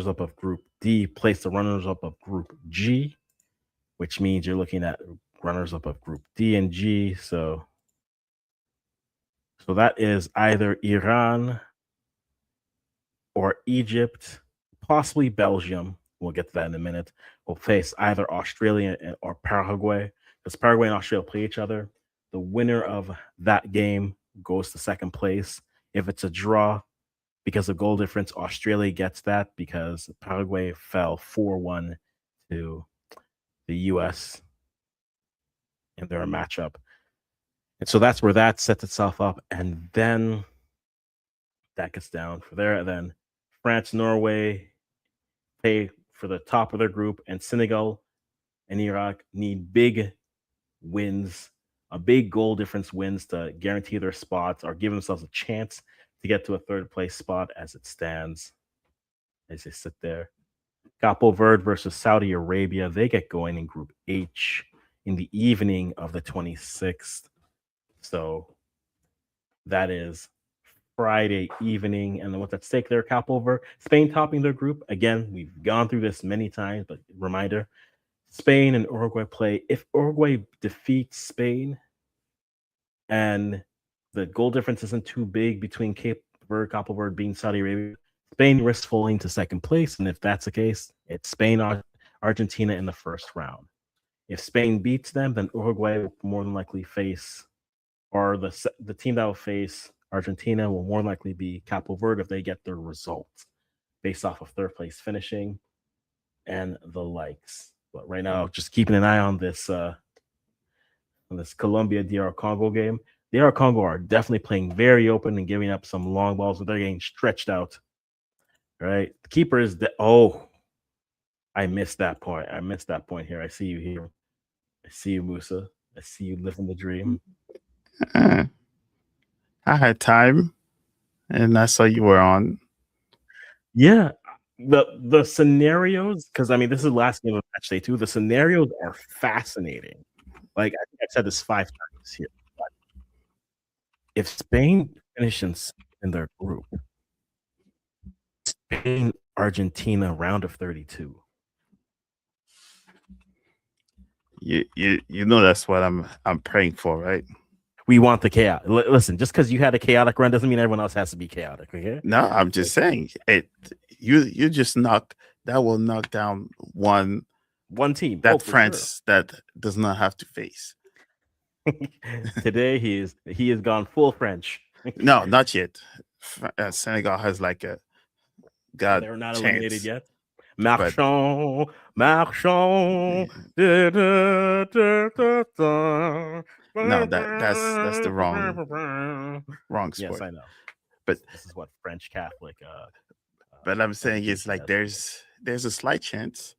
runners-up of Group D plays the runners-up of Group G, which means you're looking at runners-up of Group D and G. So that is either Iran or Egypt, possibly Belgium. We'll get to that in a minute. Will face either Australia or Paraguay, because Paraguay and Australia play each other. The winner of that game goes to second place. If it's a draw, because of goal difference, Australia gets that because Paraguay fell 4-1 to the US in their matchup. And so that's where that sets itself up. And then that gets down for there. And then France, Norway play for the top of their group, and Senegal and Iraq need big wins, a big goal difference wins to guarantee their spots or give themselves a chance to get to a third place spot as it stands, as they sit there. Capo Verde versus Saudi Arabia. They get going in Group H in the evening of the 26th. So that is Friday evening. And then what's at stake there, Capo Verde. Spain topping their group. Again, we've gone through this many times, but reminder, Spain and Uruguay play. If Uruguay defeats Spain and the goal difference isn't too big between Capo Verde being Saudi Arabia, Spain risks falling to second place. And if that's the case, it's Spain or Argentina in the first round. If Spain beats them, then Uruguay will more than likely face, or the team that will face Argentina will more than likely be Capo Verde if they get their results based off of third place finishing and the likes. But right now, just keeping an eye on this Colombia DR Congo game. DR Congo are definitely playing very open and giving up some long balls, but they're getting stretched out. Right, the keeper is I missed that point. I missed that point here. I see you here. I see you, Musa. I see you living the dream. I had time, and I saw you were on. Yeah, the scenarios, because I mean this is the last game of match day too. The scenarios are fascinating. Like I think I've said this 5 times here. But if Spain finishes in their group, Spain Argentina round of 32. You know that's what I'm praying for, right? We want the chaos. Listen, just because you had a chaotic run doesn't mean everyone else has to be chaotic. Okay? No, I'm just saying it. You just will knock down one team that France that does not have to face. Today he has gone full French. No, not yet. Senegal has like a god. They're not chance. eliminated yet. Marchand. No, that's the wrong sport. Yes, I know. But this is what French Catholic. But I'm saying it's like there's a slight chance.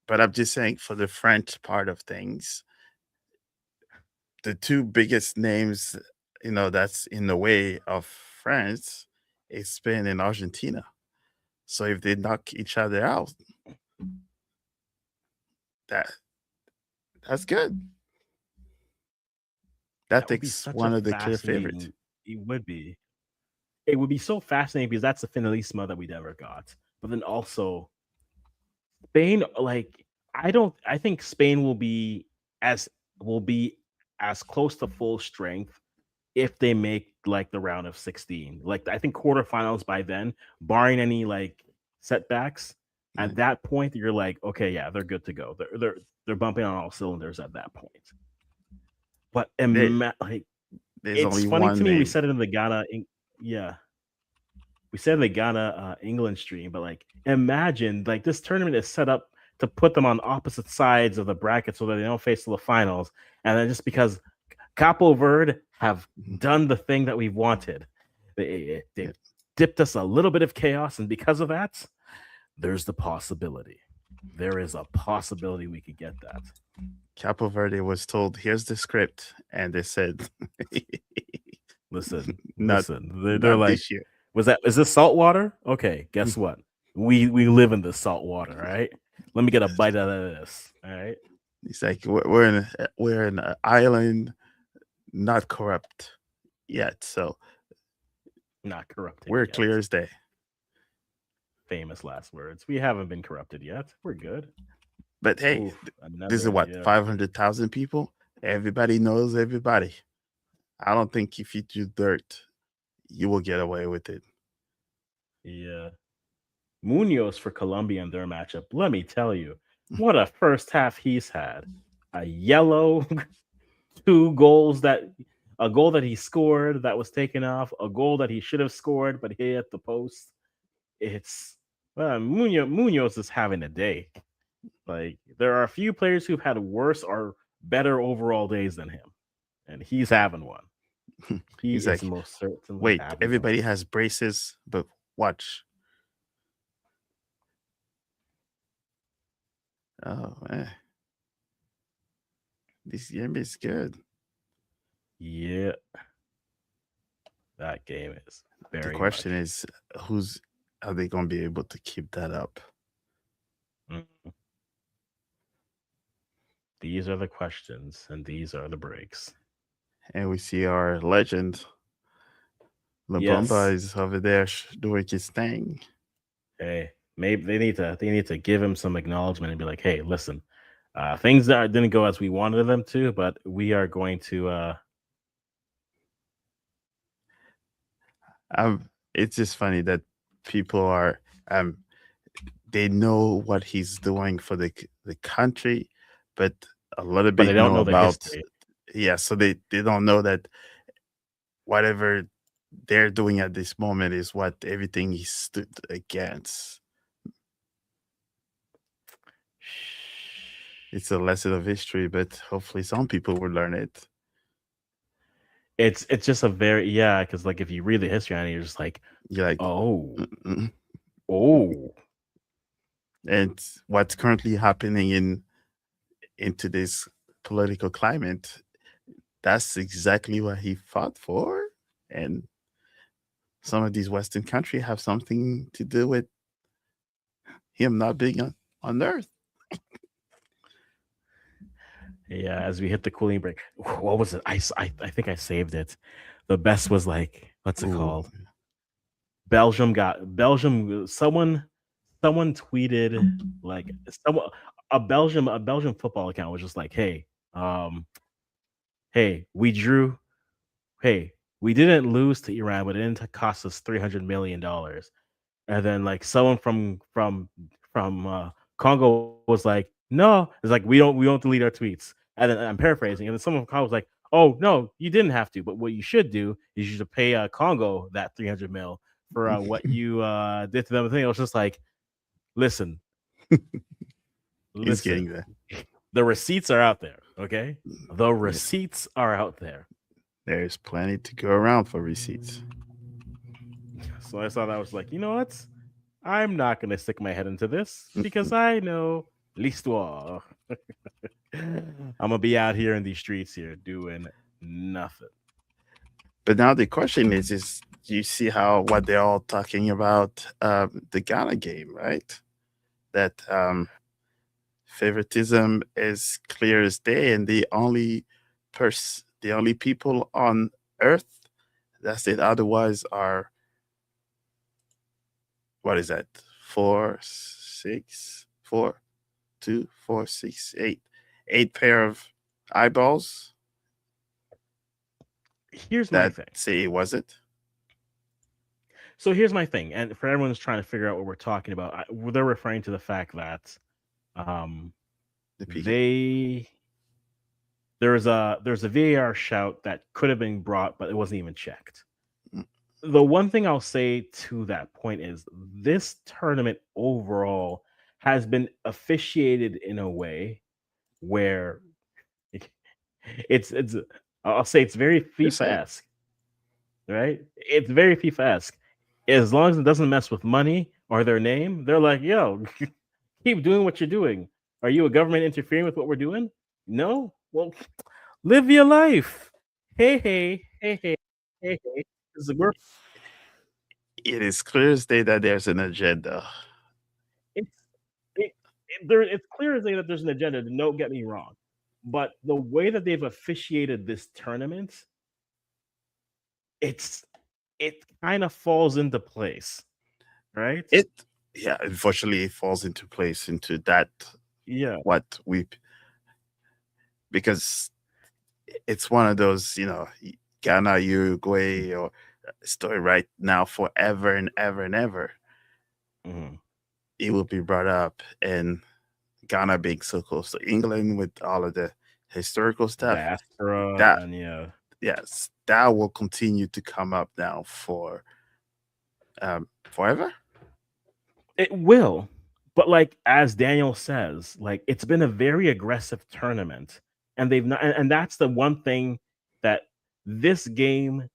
But I'm just saying for the French part of things, the two biggest names, that's in the way of France is Spain and Argentina. So if they knock each other out, that's good. That takes one of the clear favorites. It would be. It would be so fascinating because that's the finalissima that we never got. But then also, Spain, I think Spain will be as close to full strength if they make like the round of 16. Like I think quarterfinals by then, barring any like setbacks. At that point, you're like, okay, yeah, they're good to go. They're bumping on all cylinders at that point. But it's funny to me. Name. We said it in the Ghana, we said in the Ghana England stream. But like, imagine like this tournament is set up to put them on opposite sides of the bracket so that they don't face to the finals. And then just because Capo Verde have done the thing that we wanted, they dipped us a little bit of chaos, and because of that, there's the possibility. There is a possibility we could get that. Capo Verde was told, "Here's the script," and they said, "Listen." They're like, "Is this salt water? Okay, guess what? We live in the salt water, right? Let me get a bite out of this. All right." It's like we're in an island, not corrupt yet, so not corrupt. We're clear as day. Famous last words. We haven't been corrupted yet. We're good. But hey, Oof, this is another what, yeah, 500,000 people. Everybody knows everybody. I don't think if you do dirt, you will get away with it. yeah. Munoz for Colombia in their matchup. Let me tell you, what a first half he's had. A yellow, two goals that a goal that he scored that was taken off, a goal that he should have scored but hit the post. It's Munoz is having a day. Like there are a few players who've had worse or better overall days than him, and he's having one. He He's is like, most certainly wait, having one. everybody has braces, but watch. Oh man, this game is good. Yeah, that game is The very question much. is, who's are they going to be able to keep that up? Mm. These are the questions, and these are the breaks. And we see our legend, Labumba, Yes. is over there doing his thing. Hey, maybe they need to give him some acknowledgement and be like, hey, listen, things that didn't go as we wanted them to, but we are going to It's just funny that people are um, they know what he's doing for the country, but a little but they bit don't know know the about, history. yeah. So they don't know that whatever they're doing at this moment is what everything he stood against. It's a lesson of history, but hopefully some people will learn it. It's just a very yeah, because like if you read the history on it, you're just like, You're like, oh, "Mm-mm." oh, And what's currently happening in today's political climate, that's exactly what he fought for. And some of these Western countries have something to do with him not being on Earth. yeah. As we hit the cooling break, what was it? I think I saved it. The best was like, what's it Ooh, called? Belgium. Someone tweeted like someone a Belgium football account was just like, um, hey, we drew. Hey, we didn't lose to Iran, but it didn't cost us $300 million. And then like someone from Congo was like, no, it's like we don't delete our tweets. And then I'm paraphrasing, and then someone from Congo was like, oh no, you didn't have to, but what you should do is you should pay Congo that 300 mil for what you did to them. I think it was just like, listen, he's listen, getting there. the receipts are out there, okay? The Yeah, receipts are out there. there's plenty to go around for receipts. So I saw that I was like, you know what? I'm not gonna stick my head into this because I know l'histoire. I'm gonna be out here in these streets here doing nothing. But now the question is you see how what they're all talking about the Ghana game, right? That favoritism is clear as day, and the only people on Earth that said otherwise are, what is that? Four, six, four, two, four, six, eight pair of eyeballs Here's my that thing. say it wasn't So here's my thing, and for everyone who's trying to figure out what we're talking about, they're referring to the fact that um, the PK. they there's a VAR shout that could have been brought, but it wasn't even checked. Mm. The one thing I'll say to that point is this tournament overall has been officiated in a way where it's I'll say it's very Just say it. FIFA-esque, right? It's very FIFA-esque. As long as it doesn't mess with money or their name, they're like, yo, keep doing what you're doing. Are you a government interfering with what we're doing? No? Well, live your life. Hey, hey, hey, hey, hey, hey. We're It is clear as day that there's an agenda. it's it's clear as day that there's an agenda. Don't get me wrong, but the way that they've officiated this tournament, it's it kind of falls into place, right? It yeah, unfortunately, it falls into place into that Yeah. what we because it's one of those, Ghana, Uruguay, or story right now forever and ever and ever. Mhm. It will be brought up, and Ghana being so close to England with all of the historical stuff. Diaspora That and yeah. yes, that will continue to come up now for forever. It will. But like as Daniel says, like it's been a very aggressive tournament. And they've not and that's the one thing that this game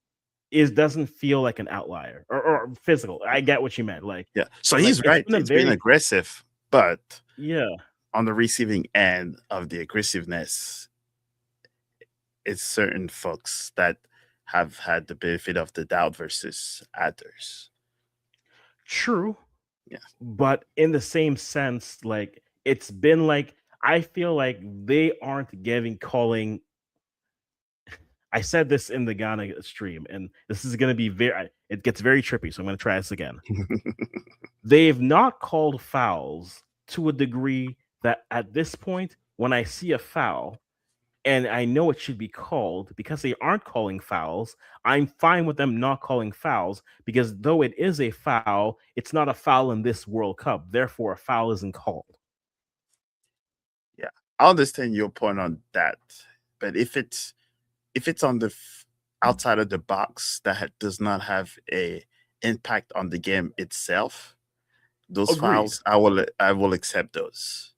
is doesn't feel like an outlier or physical. I get what you meant. Yeah. So Like he's it's right. been a It's been very aggressive, but yeah, on the receiving end of the aggressiveness, it's certain folks that have had the benefit of the doubt versus others. true. Yeah. But in the same sense, like it's been like I feel like they aren't giving calling. I said this in the Ghana stream, and this is going to be it gets very trippy. So I'm going to try this again. They've not called fouls to a degree that at this point, when I see a foul and I know it should be called because they aren't calling fouls, I'm fine with them not calling fouls because though it is a foul, it's not a foul in this World Cup. Therefore, a foul isn't called. Yeah. I understand your point on that, but if it's on the outside of the box that does not have a impact on the game itself, those Agreed. files I will accept those.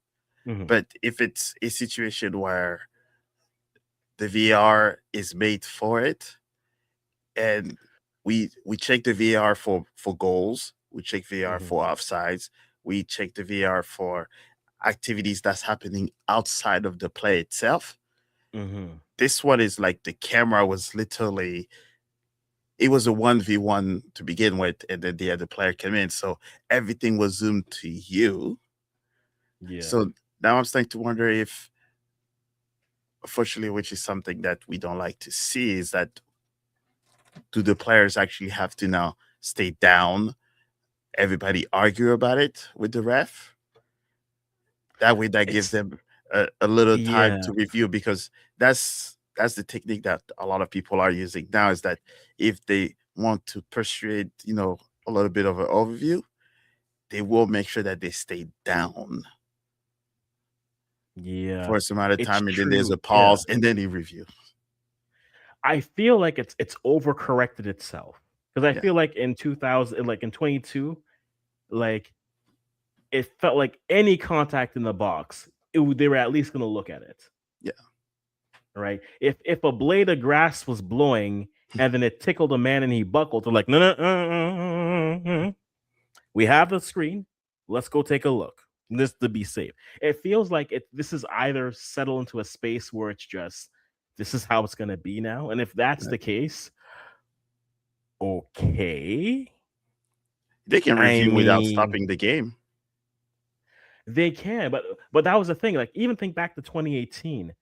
Mhm. But if it's a situation where the VR is made for it, and we check the VR for goals, we check VR Mhm. for offsides, we check the VR for activities that's happening outside of the play itself. Mhm. This one is like the camera was literally, it was a 1v1 to begin with, and then the other player came in, so everything was zoomed to you. Yeah. So now I'm starting to wonder if, unfortunately, which is something that we don't like to see, is that do the players actually have to now stay down, everybody argue about it with the ref? That way, that gives It's them a little time yeah. to review, because that's the technique that a lot of people are using now, is that if they want to persuade, a little bit of an overview, they will make sure that they stay down Yeah. for some amount of It's time, and then there's true. a Yeah. pause, and then they review. I feel like it's overcorrected itself because I Yeah, feel like in 2000, like in 22, like it felt like any contact in the box, they were at least going to look at it, yeah, right? If a blade of grass was blowing and then it tickled a man and he buckled, they're like, no, no, we have the screen. Let's go take a look. This to be safe. It feels like this is either settle into a space where it's just this is how it's going to be now, and if that's yeah. the case, okay. They can I review without mean, stopping the game. they can, but that was the thing. Like, even think back to 2018,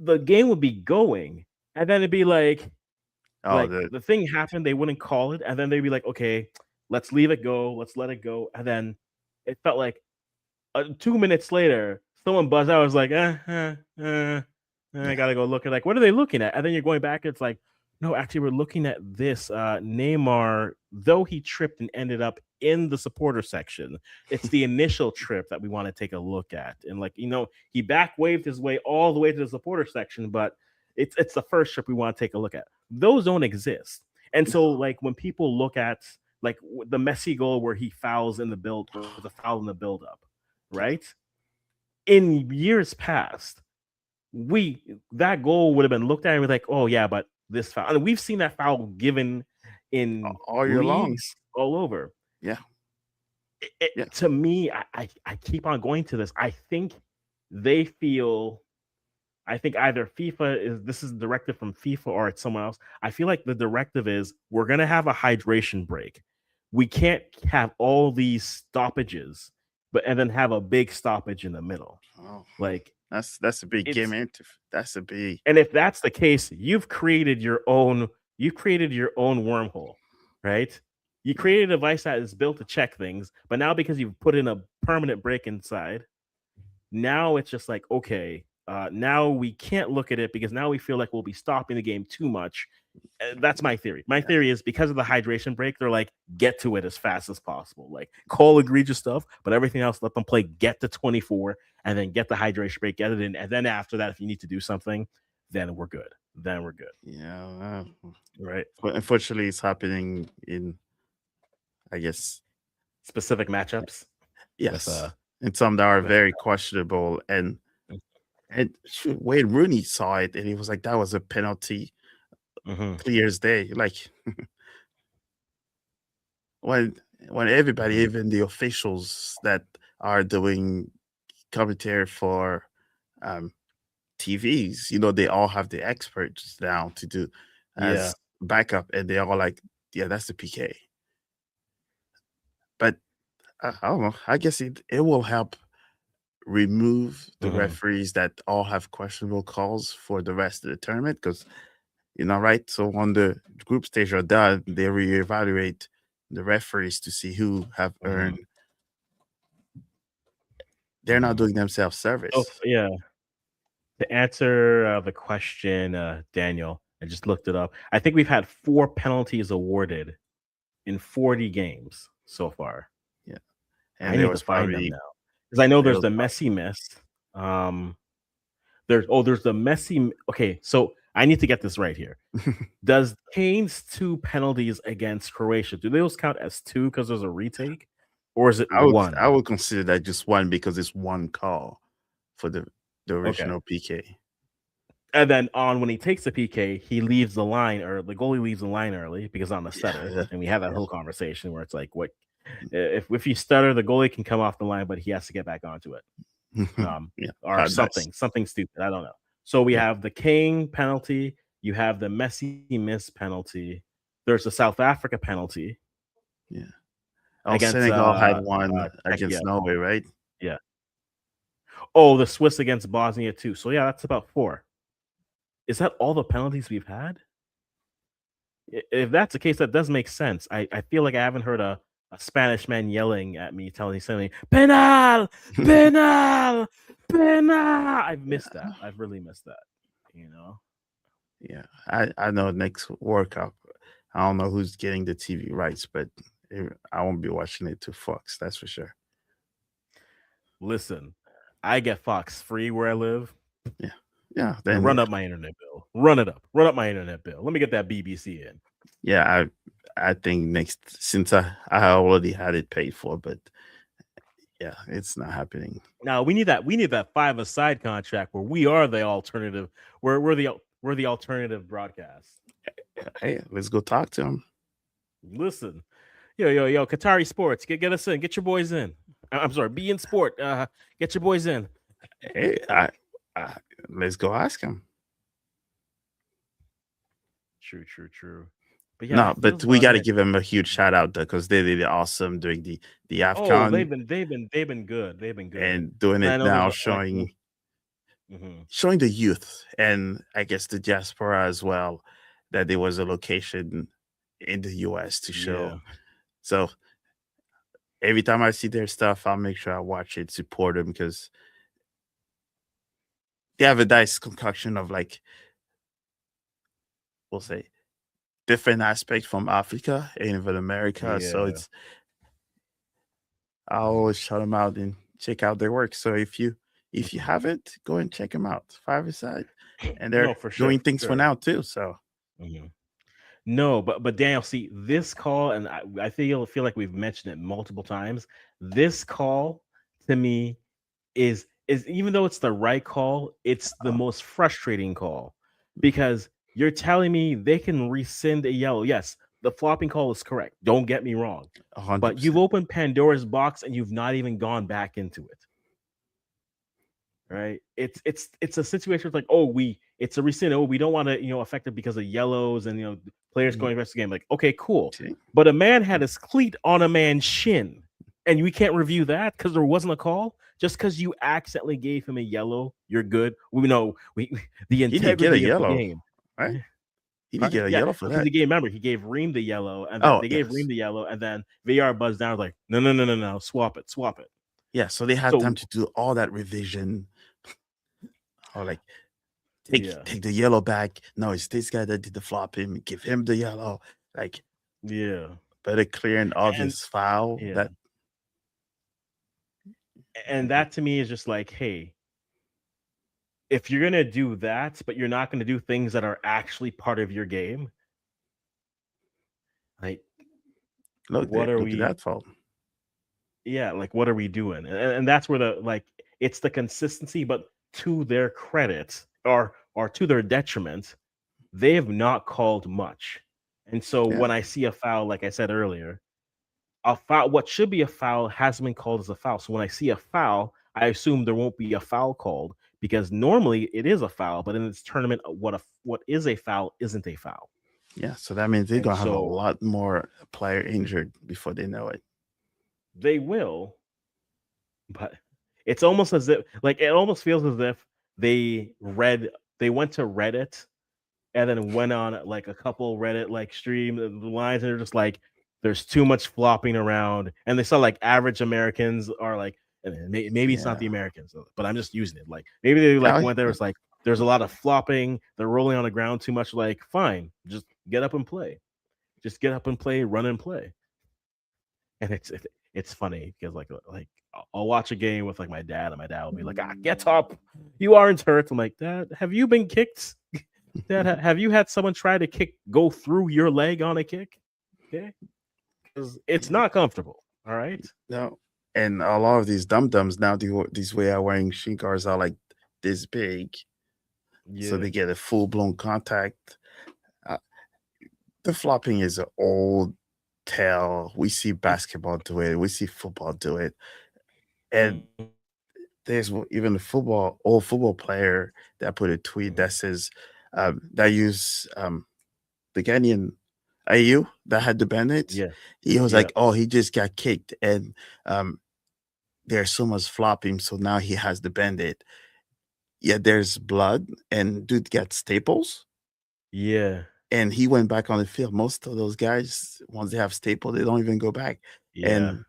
the game would be going, and then it'd be Oh, like the thing happened, they wouldn't call it, and then they'd be like, okay, let's leave it go, let's let it go, and then it felt like 2 minutes later, someone buzzed out. I was like, I yeah, gotta go look at like what are they looking at? And then you're going back. It's like, no, actually, we're looking at this. Neymar, though he tripped and ended up in the supporter section, it's the initial trip that we want to take a look at. And like he back waved his way all the way to the supporter section, but it's the first trip we want to take a look at. Those don't exist. And so like when people look at like the Messi goal where he fouls in the build, was a foul in the build up, yeah. right? In years past, we that goal would have been looked at and be like, oh yeah, but this foul. And we've seen that foul given in All year long. leagues all over. Yeah, yeah. To me, I keep on going to this. I think they feel. I think either FIFA is this is a directive from FIFA or it's someone else. I feel like the directive is we're gonna have a hydration break. We can't have all these stoppages, but and then have a big stoppage in the middle. Oh, Like that's a big game it's into. That's a big. and if that's the case, you've created your own wormhole, right? You created a device that is built to check things, but now because you've put in a permanent break inside, now it's just like, okay, now we can't look at it because now we feel like we'll be stopping the game too much. That's my theory. My Yeah. theory is because of the hydration break, they're like, get to it as fast as possible. Like, call egregious stuff, but everything else, let them play, get to 24, and then get the hydration break, get it in. And then after that, if you need to do something, then we're good. Then we're good. Yeah. Right. But unfortunately, it's happening in, I guess, Specific matchups with yes, and some that are with very questionable. And shoot, Wayne Rooney saw it, and he was like, "That was a penalty, mm-hmm, clear as day." Like when when everybody, mm-hmm, even the officials that are doing commentary for um, TVs, they all have the experts now to do yeah. as backup, and they're all like, "Yeah, that's the PK." But I don't know. I guess it will help remove the Mm-hmm, referees that all have questionable calls for the rest of the tournament because right. So on the group stage are done, they reevaluate the referees to see who have mm-hmm, earned. They're not mm-hmm. doing themselves So service. yeah, to answer the question, Daniel, I just looked it up. I think we've had 4 penalties awarded in 40 games so far. Yeah, I and need to find them now because I know there there's was the Messi miss. Um, there's the Messi. Okay, so I need to get this right here. probably Does Kane's 2 penalties against Croatia, do those count as two because there's a retake, or is it I one? would consider that just one because it's one call for the Okay. original PK. And then on when he takes the PK, he leaves the line, or the goalie leaves the line early because on the stutter. Yeah, And we had that yeah, whole conversation where it's like, what if you stutter, the goalie can come off the line, but he has to get back onto it. yeah. Or How nice. something stupid. I don't know. So we Yeah, have the Kane penalty, you have the Messi miss penalty, there's the South Africa penalty yeah. Oh, against Senegal had one Czechia. against Norway, right? Yeah. Oh, the Swiss against Bosnia too. So yeah, that's about 4. Is that all the penalties we've had? If that's the case, that does make sense. I feel like I haven't heard a Spanish man yelling at me, telling me, penal, penal, penal. I've missed that. I've really missed that. You know, Yeah, I know next World Cup, I don't know who's getting the TV rights, but I won't be watching it to Fox. That's for sure. listen, I get Fox free where I live. Yeah, yeah. Run up my internet bill. Run it up. Run up my internet bill. Let me get that BBC in. yeah. I think next since I already had it paid for, but yeah, it's not happening. Now we need that. We need that 5-a-side contract where we are the alternative. We're the alternative broadcast. Hey, let's go talk to him. Listen, yo, Qatari Sports, get us in, get your boys in. I'm sorry, be in sport. Get your boys in. Hey, I let's go ask him. True. But yeah, No, it but feels we about got to right. give him a huge shout out though, because they did awesome doing the Oh, Afcon they've been good. They've been good. and doing And I it know there's now, a like. Mhm. showing the youth and I guess the diaspora as well that there was a location in the US to Yeah. show. So every time I see their stuff, I'll make sure I watch it, support them because they have a nice concoction of like, we'll say, different aspects from Africa and even America. So Yeah. it's I always shout them out and check out their work. So if you Mhm. haven't, go and check them out. Five aside, and No, they're for sure, doing for things for sure. now too. So Mhm. No, but Daniel, see this call, and I feel like we've mentioned it multiple times. This call to me is even though it's the right call, it's the uh, most frustrating call because you're telling me they can rescind a yellow. Yes, the flopping call is correct. Don't get me wrong, but you've 100%. opened Pandora's box and you've not even gone back into it. Right? It's a situation where it's like, oh, it's a rescind. Oh, we don't want to affect it because of yellows and players Mhm. going rest of the game. Like, okay, cool, See? but a man had his cleat on a man's shin, and we can't review that because there wasn't a call. Just because you accidentally gave him a yellow, you're good. We know we the He did get a integrity of the yellow, game. right? He didn't Pardon? get a Yeah, yellow for because that. he gave remember, he gave Reem the yellow, and then Oh they gave Reem yes, the yellow, and then VR buzzed down, like, "No, no, no, no, no, swap it, swap it." yeah. So they had time So to do all that revision, or like yeah, take the yellow back. No, it's this guy that did the flopping. Give him the yellow. Like yeah, better clear and and obvious foul. yeah, That and that to me is just like, hey, if you're gonna do that, but you're not gonna do things that are actually part of your game, like, look there, what are look at we? that foul. Yeah, like, what are we doing? And that's where the like, it's the consistency, but to their credit or to their detriment, they have not called much. And so Yeah, when I see a foul, like I said earlier, a foul, what should be a foul hasn't been called as a foul. So when I see a foul, I assume there won't be a foul called because normally it is a foul, but in this tournament, what is a foul isn't a foul. yeah. So that means they're And gonna have a so lot more player injured before they know it. they will, but it's almost as if like it almost feels as if they went to Reddit and then went on like a couple Reddit like stream lines and they're just like, there's too much flopping around, and they saw like average Americans are like, and maybe it's not the Yeah. Americans, but I'm just using it. Like maybe they like Oh, went there was like, there's a lot of flopping, they're rolling on the ground too much. Like fine, just get up and play, just get up and play, run and play. And it's funny because like I'll watch a game with like my dad, and my dad will be like, "Ah, get up, you aren't hurt." I'm like, "Dad, have you been kicked? Dad, have you had someone try to go through your leg on a kick? Okay, because it's yeah. not comfortable. All right, No. And a lot of these dum dums now, these way are wearing shin guards are like this big, so yeah, they get a full blown contact. Uh, the flopping is an old tale. We see basketball do it. We see football do it. And mm-hmm. there's even a old football player that put a tweet that says that use the Ghanaian AU that had the bandits. Yeah, He was yeah, like, "Oh, he just got kicked, and there's so much flopping, so now he has the bandit. Yeah, there's blood, and dude got staples." yeah, And he went back on the field. Most of those guys, once they have staple, they don't even go back. yeah, And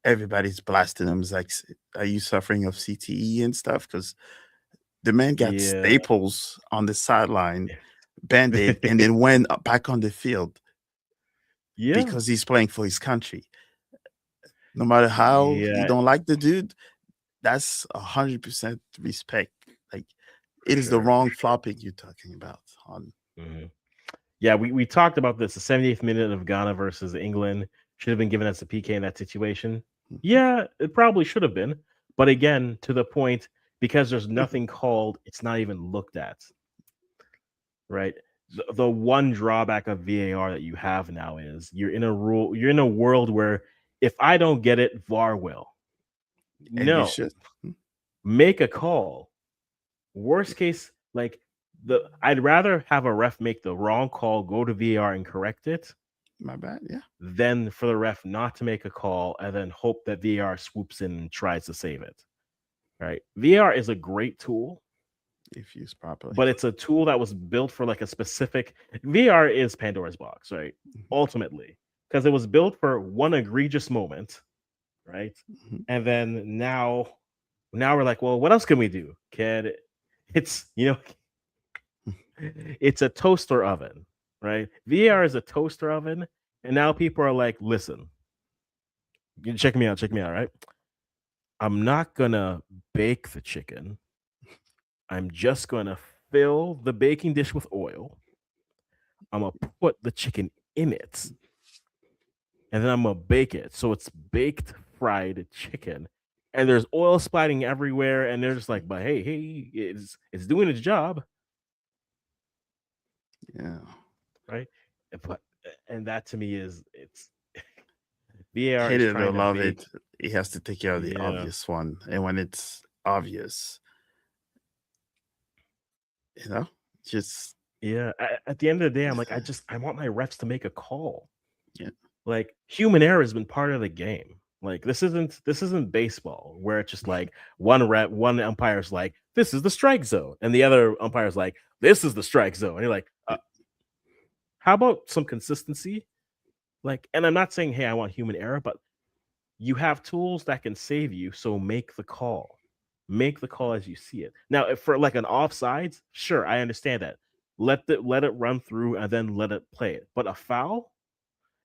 everybody's blasting him. It's like, "Are you suffering of CTE and stuff?" Because the man got yeah, staples on the sideline, banded, and then went back on the field yeah, because he's playing for his country. No matter how you yeah, don't like the dude, that's 100% respect. Like, for it is the sure, for wrong sure. flopping you're talking about on. Mhm. Yeah, we talked about this. The 70th minute of Ghana versus England should have been given as a PK in that situation. Mhm. Yeah, it probably should have been. But again, to the point, because there's nothing called, it's not even looked at, right? The one drawback of VAR that you have now is you're in a world where if I don't get it, VAR will. And you No, should. Mm, make a call. Worst case, like I'd rather have a ref make the wrong call, go to VAR and correct it, my bad. Yeah. than for the ref not to make a call and then hope that VAR swoops in and tries to save it. Right? VAR is a great tool, If used properly. but it's a tool that was built for like a specific. VAR is Pandora's box, right? Mhm, Ultimately, because it was built for one egregious moment, right? mhm. And then now we're like, well, what else can we do? Can it's it's a toaster oven, right? VAR is a toaster oven, and now people are like, listen, you check me out, right? I'm not gonna bake the chicken. I'm just gonna fill the baking dish with oil. I'm gonna put the chicken in it, and then I'm gonna bake it. So it's baked fried chicken. And there's oil splatting everywhere, and they're just like, but hey, it's doing its job, Yeah. right? But and that to me is it's VAR Hate is it or trying to love bake. it. He has to take care of the Yeah, obvious one. And when it's obvious, you know, just, yeah. At the end of the day, I'm like, I want my refs to make a call. yeah. Like human error has been part of the game. Like this isn't baseball where it's just like one umpire's like, this is the strike zone, and the other umpire's like, this is the strike zone. And you're like, how about some consistency? Like, and I'm not saying, hey, I want human error, but you have tools that can save you, so make the call. Make the call as you see it. Now, if for like an offsides, sure, I understand that. Let it run through and then let it play it. But a foul,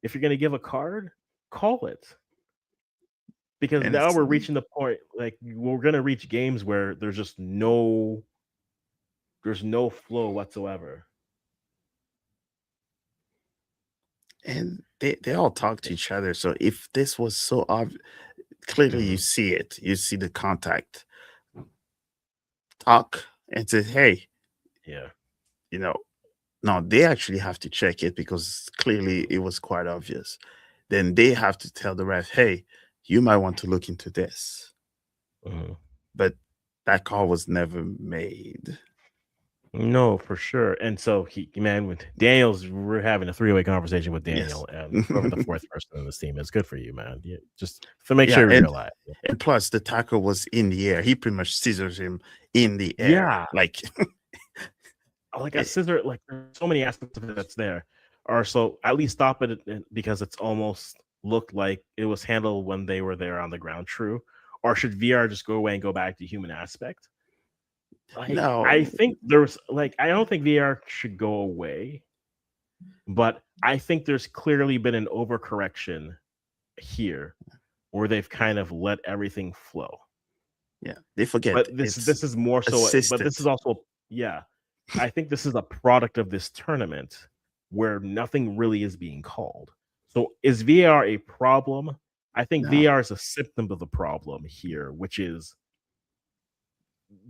if you're gonna give a card, call it. Because And now it's we're reaching the point, like we're gonna reach games where there's no flow whatsoever. and they all talk to each other. So if this was so obvious, clearly you Mhm. see it, you see the contact, talk and say, hey, Yeah. you know, no, they actually have to check it because clearly it was quite obvious. Then they have to tell the ref, hey, you might want to look into this. Mhm. But that call was never made. No, for sure. And so man, with Daniel's, we're having a three-way conversation with Yes. Daniel, and whoever the fourth person in this team is, good for you, man. Yeah, just to make Yeah, sure we realize. and plus the tackle was in the air. He pretty much scissors him in the air. Yeah, Like like a it, scissor. Like there's so many aspects of it that's there, or so at least stop it because it's almost looked like it was handled when they were there on the ground. True, or should VR just go away and go back to human aspect? Like I no, think there's like I don't think VR should go away, but I think there's clearly been an overcorrection here where they've kind of let everything flow. yeah, they forget But it's this is more so but assisted. this is also yeah. I think this is a product of this tournament where nothing really is being called. So is VR a problem? I think No, VR is a symptom of the problem here, which is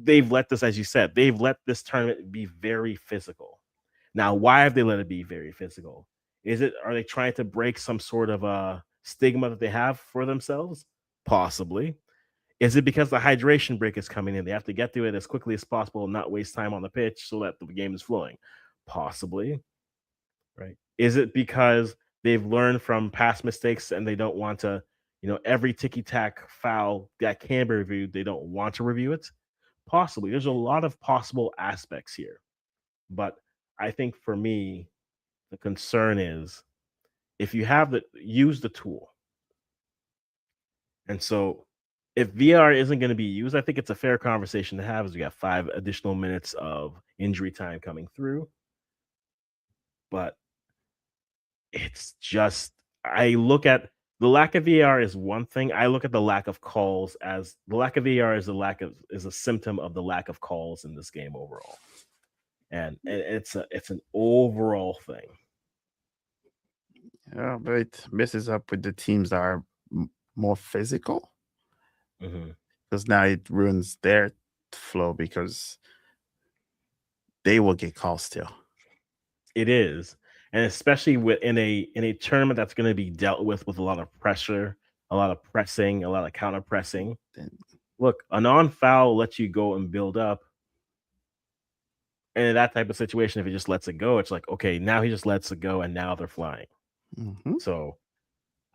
they've let this, as you said, they've let this tournament be very physical. Now, why have they let it be very physical? Are they trying to break some sort of a stigma that they have for themselves? Possibly. Is it because the hydration break is coming in? They have to get to it as quickly as possible and not waste time on the pitch so that the game is flowing. Possibly, right? Is it because they've learned from past mistakes and they don't want to, every ticky tack foul that can be reviewed, they don't want to review it? Possibly. There's a lot of possible aspects here. But I think for me, the concern is if you have use the tool. And so if VR isn't going to be used, I think it's a fair conversation to have as we got 5 additional minutes of injury time coming through. But it's just I look at the lack of VR is one thing. I look at the lack of calls as the lack of VR is a symptom of the lack of calls in this game overall. And it's an overall thing. yeah, but it messes up with the teams that are more physical Mhm. because now it ruins their flow because they will get calls still. It is, and especially in a tournament that's gonna be dealt with a lot of pressure, a lot of pressing, a lot of counter pressing. Then Look, a non-foul lets you go and build up, and in that type of situation, if he just lets it go, it's like, okay, now he just lets it go, and now they're flying. mhm. So,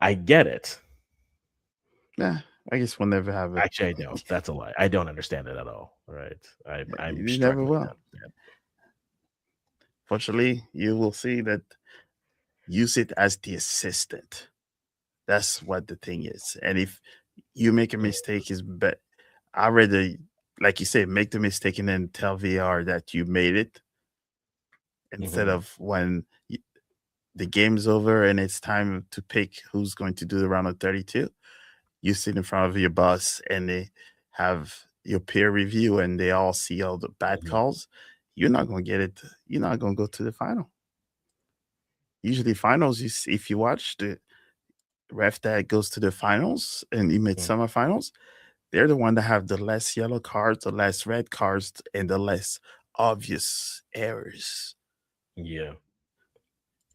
I get it. Yeah, I guess we'll never have it. Actually, I don't. That's a lie. I don't understand it at all, right? I'm You never struggling to will. understand. Fortunately, you will see that use it as the assistant. That's what the thing is. And if you make a mistake, is but I rather, like you say, make the mistake and then tell VR that you made it instead Mhm. of when the game's over and it's time to pick who's going to do the round of 32. You sit in front of your boss and they have your peer review and they all see all the bad Mhm. calls. You're not going to get it. You're not going to go to the final. Usually, finals, if you watch the ref that goes to the finals and you made Mhm. semifinals, they're the one that have the less yellow cards, the less red cards, and the less obvious errors. Yeah.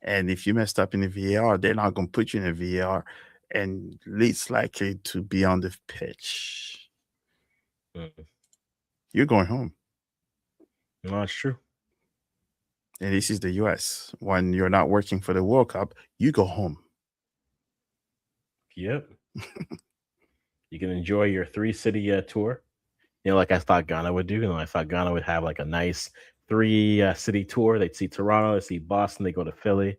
And if you messed up in the VAR, they're not going to put you in the VAR and least likely to be on the pitch. Mhm. You're going home. No, it's true. And this is the US. When you're not working for the World Cup, you go home. Yep. You can enjoy your 3-city, tour, like I thought Ghana would do, I thought Ghana would have, like, a nice 3 city tour. They'd see Toronto, they'd see Boston, they go to Philly,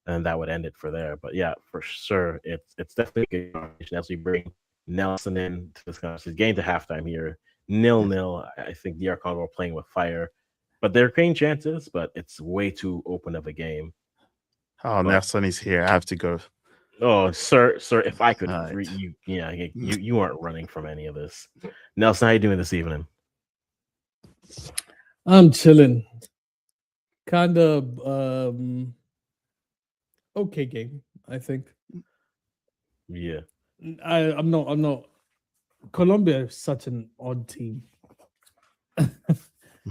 and that would end it for there. But yeah, for sure, it's definitely a good conversation as we bring Nelson in to this conversation. Getting to halftime here, 0-0. I think DR Congo are playing with fire, but they're creating chances, but it's way too open of a game. Oh, But Nelson is here. I have to go. oh, sir, if I could All free right. you, yeah, you aren't running from any of this. Nelson, how you doing this evening? I'm chilling. Kind of okay game, I think. Yeah. I'm not Colombia is such an odd team.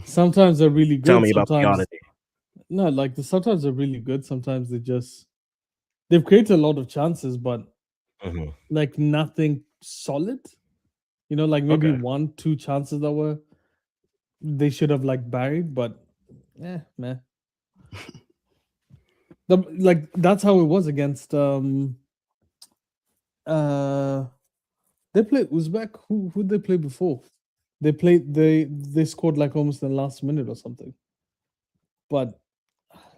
Sometimes they're really Tell good, me about the sometimes oddity. no, sometimes they're really good, sometimes they've created a lot of chances, but Mhm. like nothing solid. Like maybe Okay. 1, 2 chances that they should have like buried, but man. That's how it was against uh they played Uzbek. Who they play before? They scored like almost in the last minute or something. But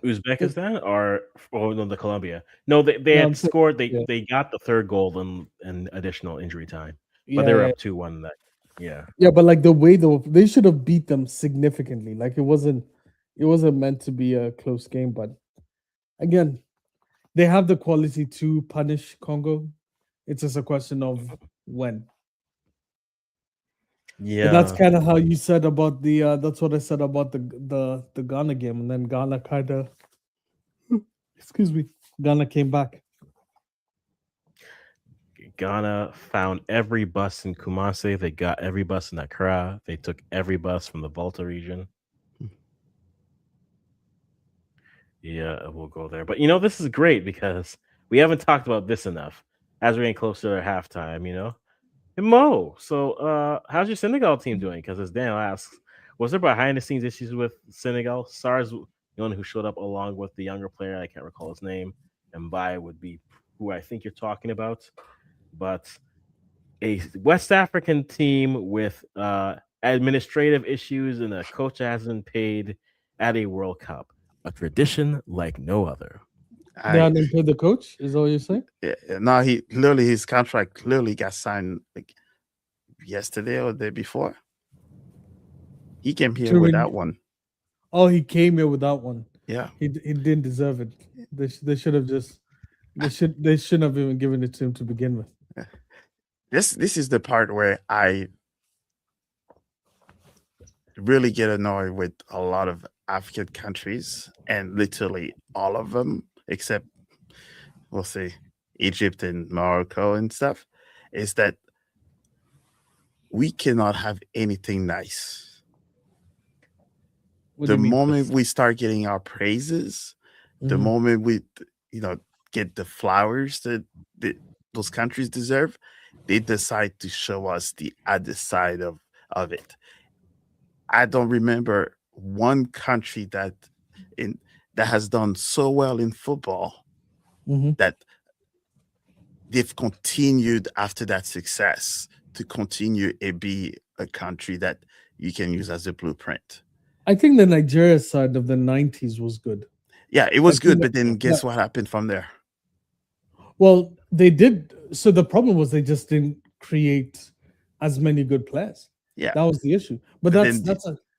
it, Uzbekistan or oh no, the Colombia. No, they no, had I'm saying, scored. yeah, They got the third goal in additional injury time, but they yeah, were yeah, up 2-1. That yeah. yeah. But like the way they should have beat them significantly. Like it wasn't meant to be a close game. But again, they have the quality to punish Congo. It's just a question of when. But that's Yeah. kind of how you said about the. That's what I said about the Ghana game, and then Ghana kind of. Excuse me. Ghana came back. Ghana found every bus in Kumasi. They got every bus in Accra. They took every bus from the Volta region. Yeah, we'll go there. But this is great because we haven't talked about this enough as we're getting closer to halftime. And Mo, so how's your Senegal team doing? Because as Daniel asks, was there behind the scenes issues with Senegal? SARS, the one who showed up along with the younger player, I can't recall his name, and Bai would be who I think you're talking about. But a West African team with administrative issues and a coach that hasn't paid at a World Cup, a tradition like no other. They I hadn't paid the coach. Is that what you're saying? no, he literally his contract clearly got signed like yesterday or the day before. He came here without one. Oh, he came here without one. Yeah. He didn't deserve it. They should have just they shouldn't have even given it to him to begin with. This is the part where I really get annoyed with a lot of African countries, and literally all of them except we'll say Egypt and Morocco and stuff, is that we cannot have anything nice. What do The you mean? moment we start getting our praises, the Mhm. moment we get the flowers that those countries deserve, they decide to show us the other side of it. I don't remember one country that has done so well in football Mhm. that they've continued after that success to continue and be a country that you can use as a blueprint. I think the Nigeria side of the 90s was good. Yeah, it I was think good, that, but then guess that what happened from there? well, they did. So the problem was they just didn't create as many good players. Yeah, That was the issue. But but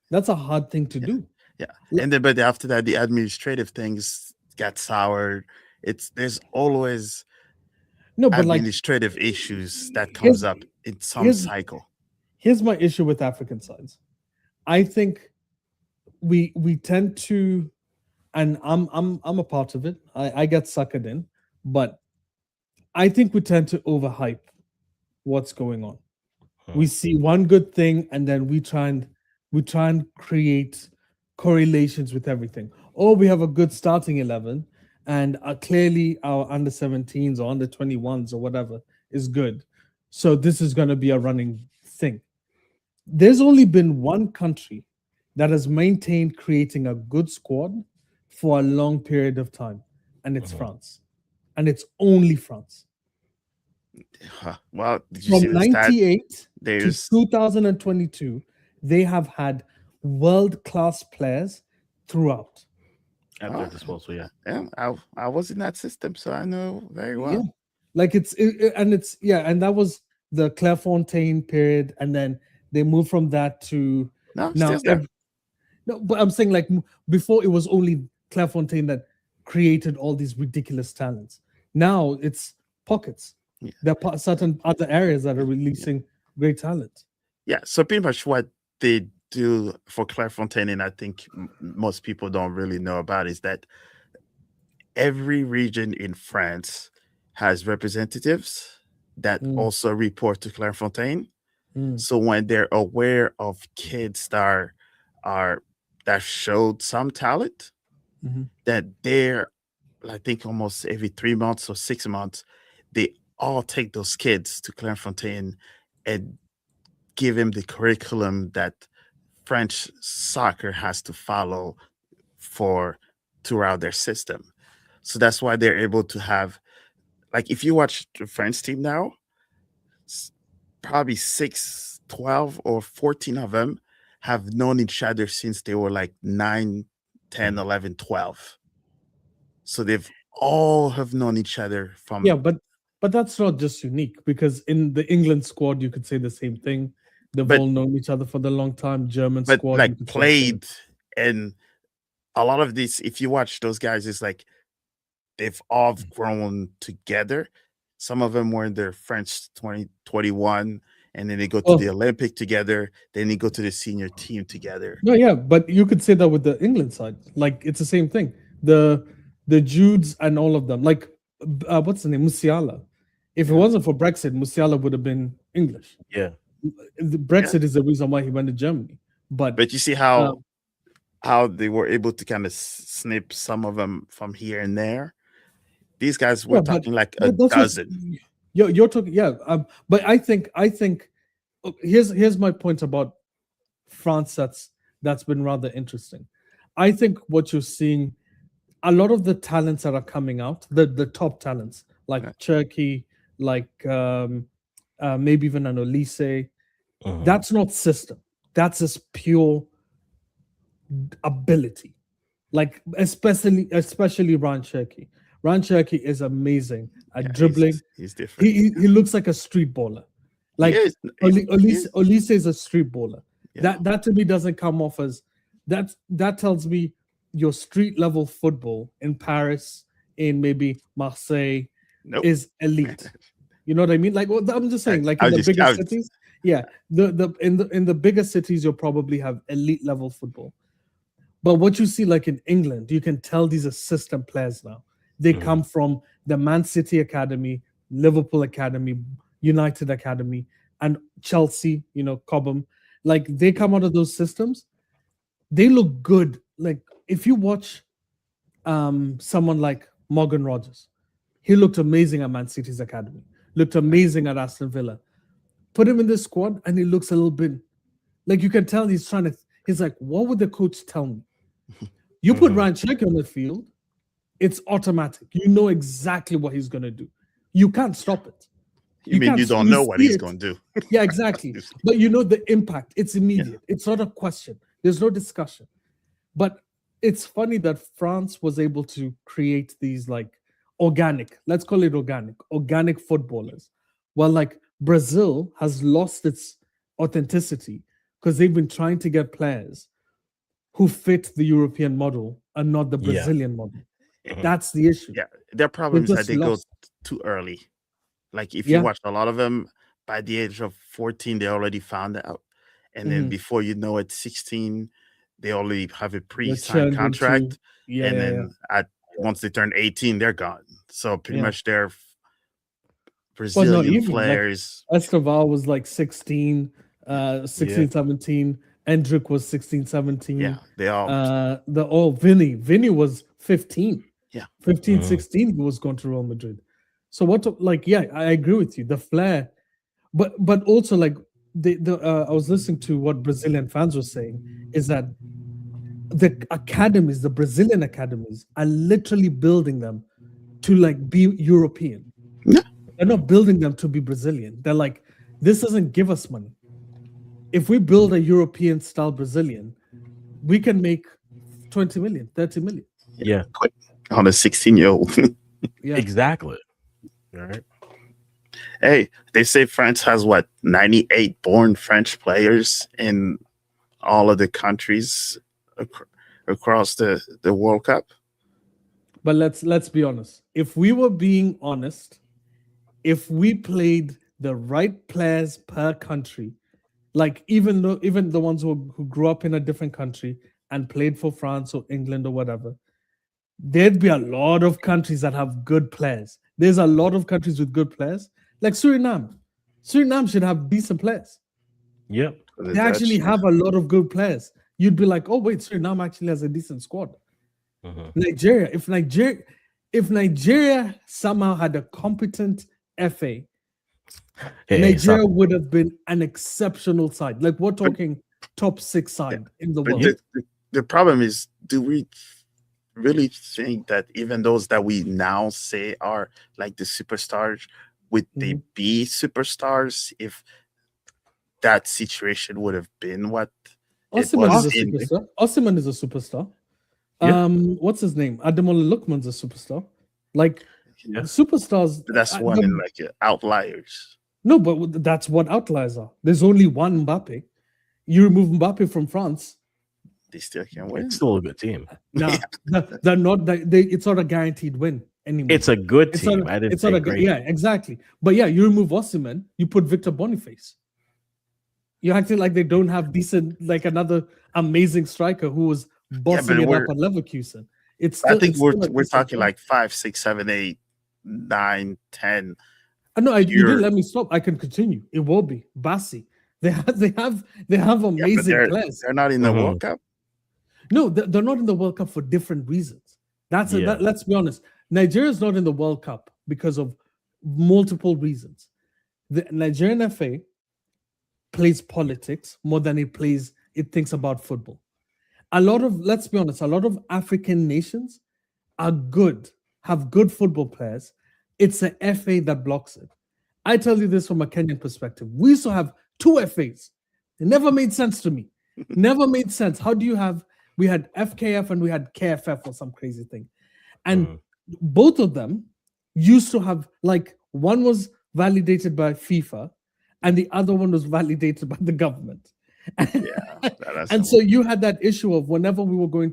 that's a hard thing to do. yeah, and then but after that, the administrative things got soured. There's always No, but like administrative issues that comes here's up in some here's cycle. here's my issue with African sides. I think we tend to, and I'm a part of it. I get suckered in, but I think we tend to overhype what's going on. We see one good thing and then we try and create correlations with everything. Oh, we have a good starting 11 and clearly our under 17s or under 21s or whatever is good. So this is going to be a running thing. There's only been one country that has maintained creating a good squad for a long period of time, and it's France. And it's only France. Well, did you see From the stat? 98 to There's 2022, they have had world-class players throughout. at their disposal. Yeah. Yeah, I was in that system, so I know very Yeah, well. like and it's and that was the Clairefontaine period, and then they moved from that to No, now. still there. No, but I'm saying like before it was only Clairefontaine that created all these ridiculous talents. Now it's pockets. Yeah. There are certain other areas that are releasing great talent. Yeah, so pretty much what they do for Clairefontaine, and I think most people don't really know about, is that every region in France has representatives that Mm, also report to Clairefontaine. mm, So when they're aware of kids are that showed some talent, mhm. that they're, I think, almost every 3 months or 6 months, they all take those kids to Clairefontaine and give him the curriculum that French soccer has to follow for throughout their system. So that's why they're able to have, like, if you watch the French team now, probably 6, 12, or 14 of them have known each other since they were like 9, 10, 11, 12. So they've all have known each other Yeah, from, but that's not just unique, because in the England squad you could say the same thing. They've but all known each other for the long time. German but squad, you like could say the same. played. And a lot of these, if you watch those guys, it's like they've all grown together. Some of them were in their French 2021, and then they go to the Oh, Olympic together. Then they go to the senior team together. no, yeah, but you could say that with the England side. Like it's the same thing. The Judes and all of them. Like what's the name? Musiala. If it Yeah. wasn't for Brexit, Musiala would have been English. Yeah. The Brexit is the reason why he went to Germany. But But you see how they were able to kind of snip some of them from here and there. These guys were yeah, but talking like a that's dozen. you're talking. Yeah, but I think here's my point about France. That's been rather interesting. I think what you're seeing, a lot of the talents that are coming out, the top talents like Right. Turkey, like maybe even an Olise, Mhm. that's not system. That's just pure ability. Like especially Ran Cherki. Ran Cherki is amazing at Yeah, dribbling. he's different. He looks like a street baller. Like is. He is. Olise is a street baller. Yeah. That to me doesn't come off as that tells me your street level football in Paris, in maybe Marseille, Nope. is elite. You know what I mean? Like what I'm just saying, like I in the just bigger count. cities, yeah. In the bigger cities, you'll probably have elite level football. But what you see, like in England, you can tell these are system players now. They Mhm. come from the Man City Academy, Liverpool Academy, United Academy, and Chelsea, Cobham. Like they come out of those systems. They look good. Like if you watch someone like Morgan Rogers, he looked amazing at Man City's Academy, looked amazing at Aston Villa. Put him in this squad, and he looks a little bit like you can tell he's like, what would the coach tell me? You put Mhm. Ryan Cherki on the field, it's automatic. You know exactly what he's going to do. You can't stop it. You mean you don't know what see he's it. going to do? Yeah, exactly. But you know the impact. It's immediate. It's not a question. There's no discussion. But it's funny that France was able to create these like organic, let's call it organic footballers. While like Brazil has lost its authenticity because they've been trying to get players who fit the European model and not the Yeah. Brazilian model. Mhm. That's the issue. Yeah, their problem is that just they go lost. too early. Like if Yeah. you watch a lot of them, by the age of 14, they already found out, and then Mhm. before you know it, 16, they already have a They're pre-signed turned contract, into yeah, and yeah, then once they turn 18, they're gone. So pretty Yeah. much they're Well, not Brazilian even like players. Escobar was like 16, 16, Yeah. 17. Endrick was 16, 17. Yeah, they all. Vinny was 15. Yeah. 15, Mhm. 16, he was going to Real Madrid. So I agree with you. The flair, but also like I was listening to what Brazilian fans were saying is that the Brazilian academies are literally building them to like be European. Yeah. They're not building them to be Brazilian. They're like, this doesn't give us money. If we build a European style Brazilian, we can make 20 million, 30 million. Yeah, Quick on a 16-year-old. Yeah. exactly. Right. Hey, they say France has what 98 born French players in all of the countries across the World Cup. But let's be honest. If we were being honest, if we played the right players per country, like even the ones who grew up in a different country and played for France or England or whatever, there'd be a lot of countries that have good players. There's a lot of countries with good players, like Suriname. Suriname should have decent players. Yep. They actually have a lot of good players. You'd be like, oh wait, Suriname actually has a decent squad. Nigeria, if Nigeria somehow had a competent FA, Nigeria would have been an exceptional side. Like we're talking top 6 side in the world. The problem is, do we really think that even those that we now say are like the superstars, would they be superstars if that situation would have been what Osimhen is a superstar. Osimhen is a superstar. Yeah. What's his name? Ademola Lookman's a superstar. Like superstars. That's one in like outliers. No, but that's what outliers are. There's only one Mbappe. You remove Mbappe from France, they still can win. It's still a good team. No, they're not. It's not a guaranteed win anymore. It's a good team. It's not a great. Yeah, exactly. But yeah, you remove Osimhen, you put Victor Boniface. You're acting like they don't have decent, like another amazing striker who was bossing it up at Leverkusen. I think we're talking like 5, 6, 7, 8, 9, 10. No, you didn't let me stop. I can continue. It will be Bassi. They have amazing players. They're not in the World Cup. No, they're not in the World Cup for different reasons. Let's be honest. Nigeria's not in the World Cup because of multiple reasons. The Nigerian FA plays politics more than it thinks about football. Let's be honest, a lot of African nations have good football players. It's the FA that blocks it. I tell you this from a Kenyan perspective. We used to have 2 FAs. It never made sense to me. Never made sense. How do you have, we had FKF and we had KFF or some crazy thing. And both of them used to have, like, one was validated by FIFA and the other one was validated by the government. And so you had that issue of whenever we would go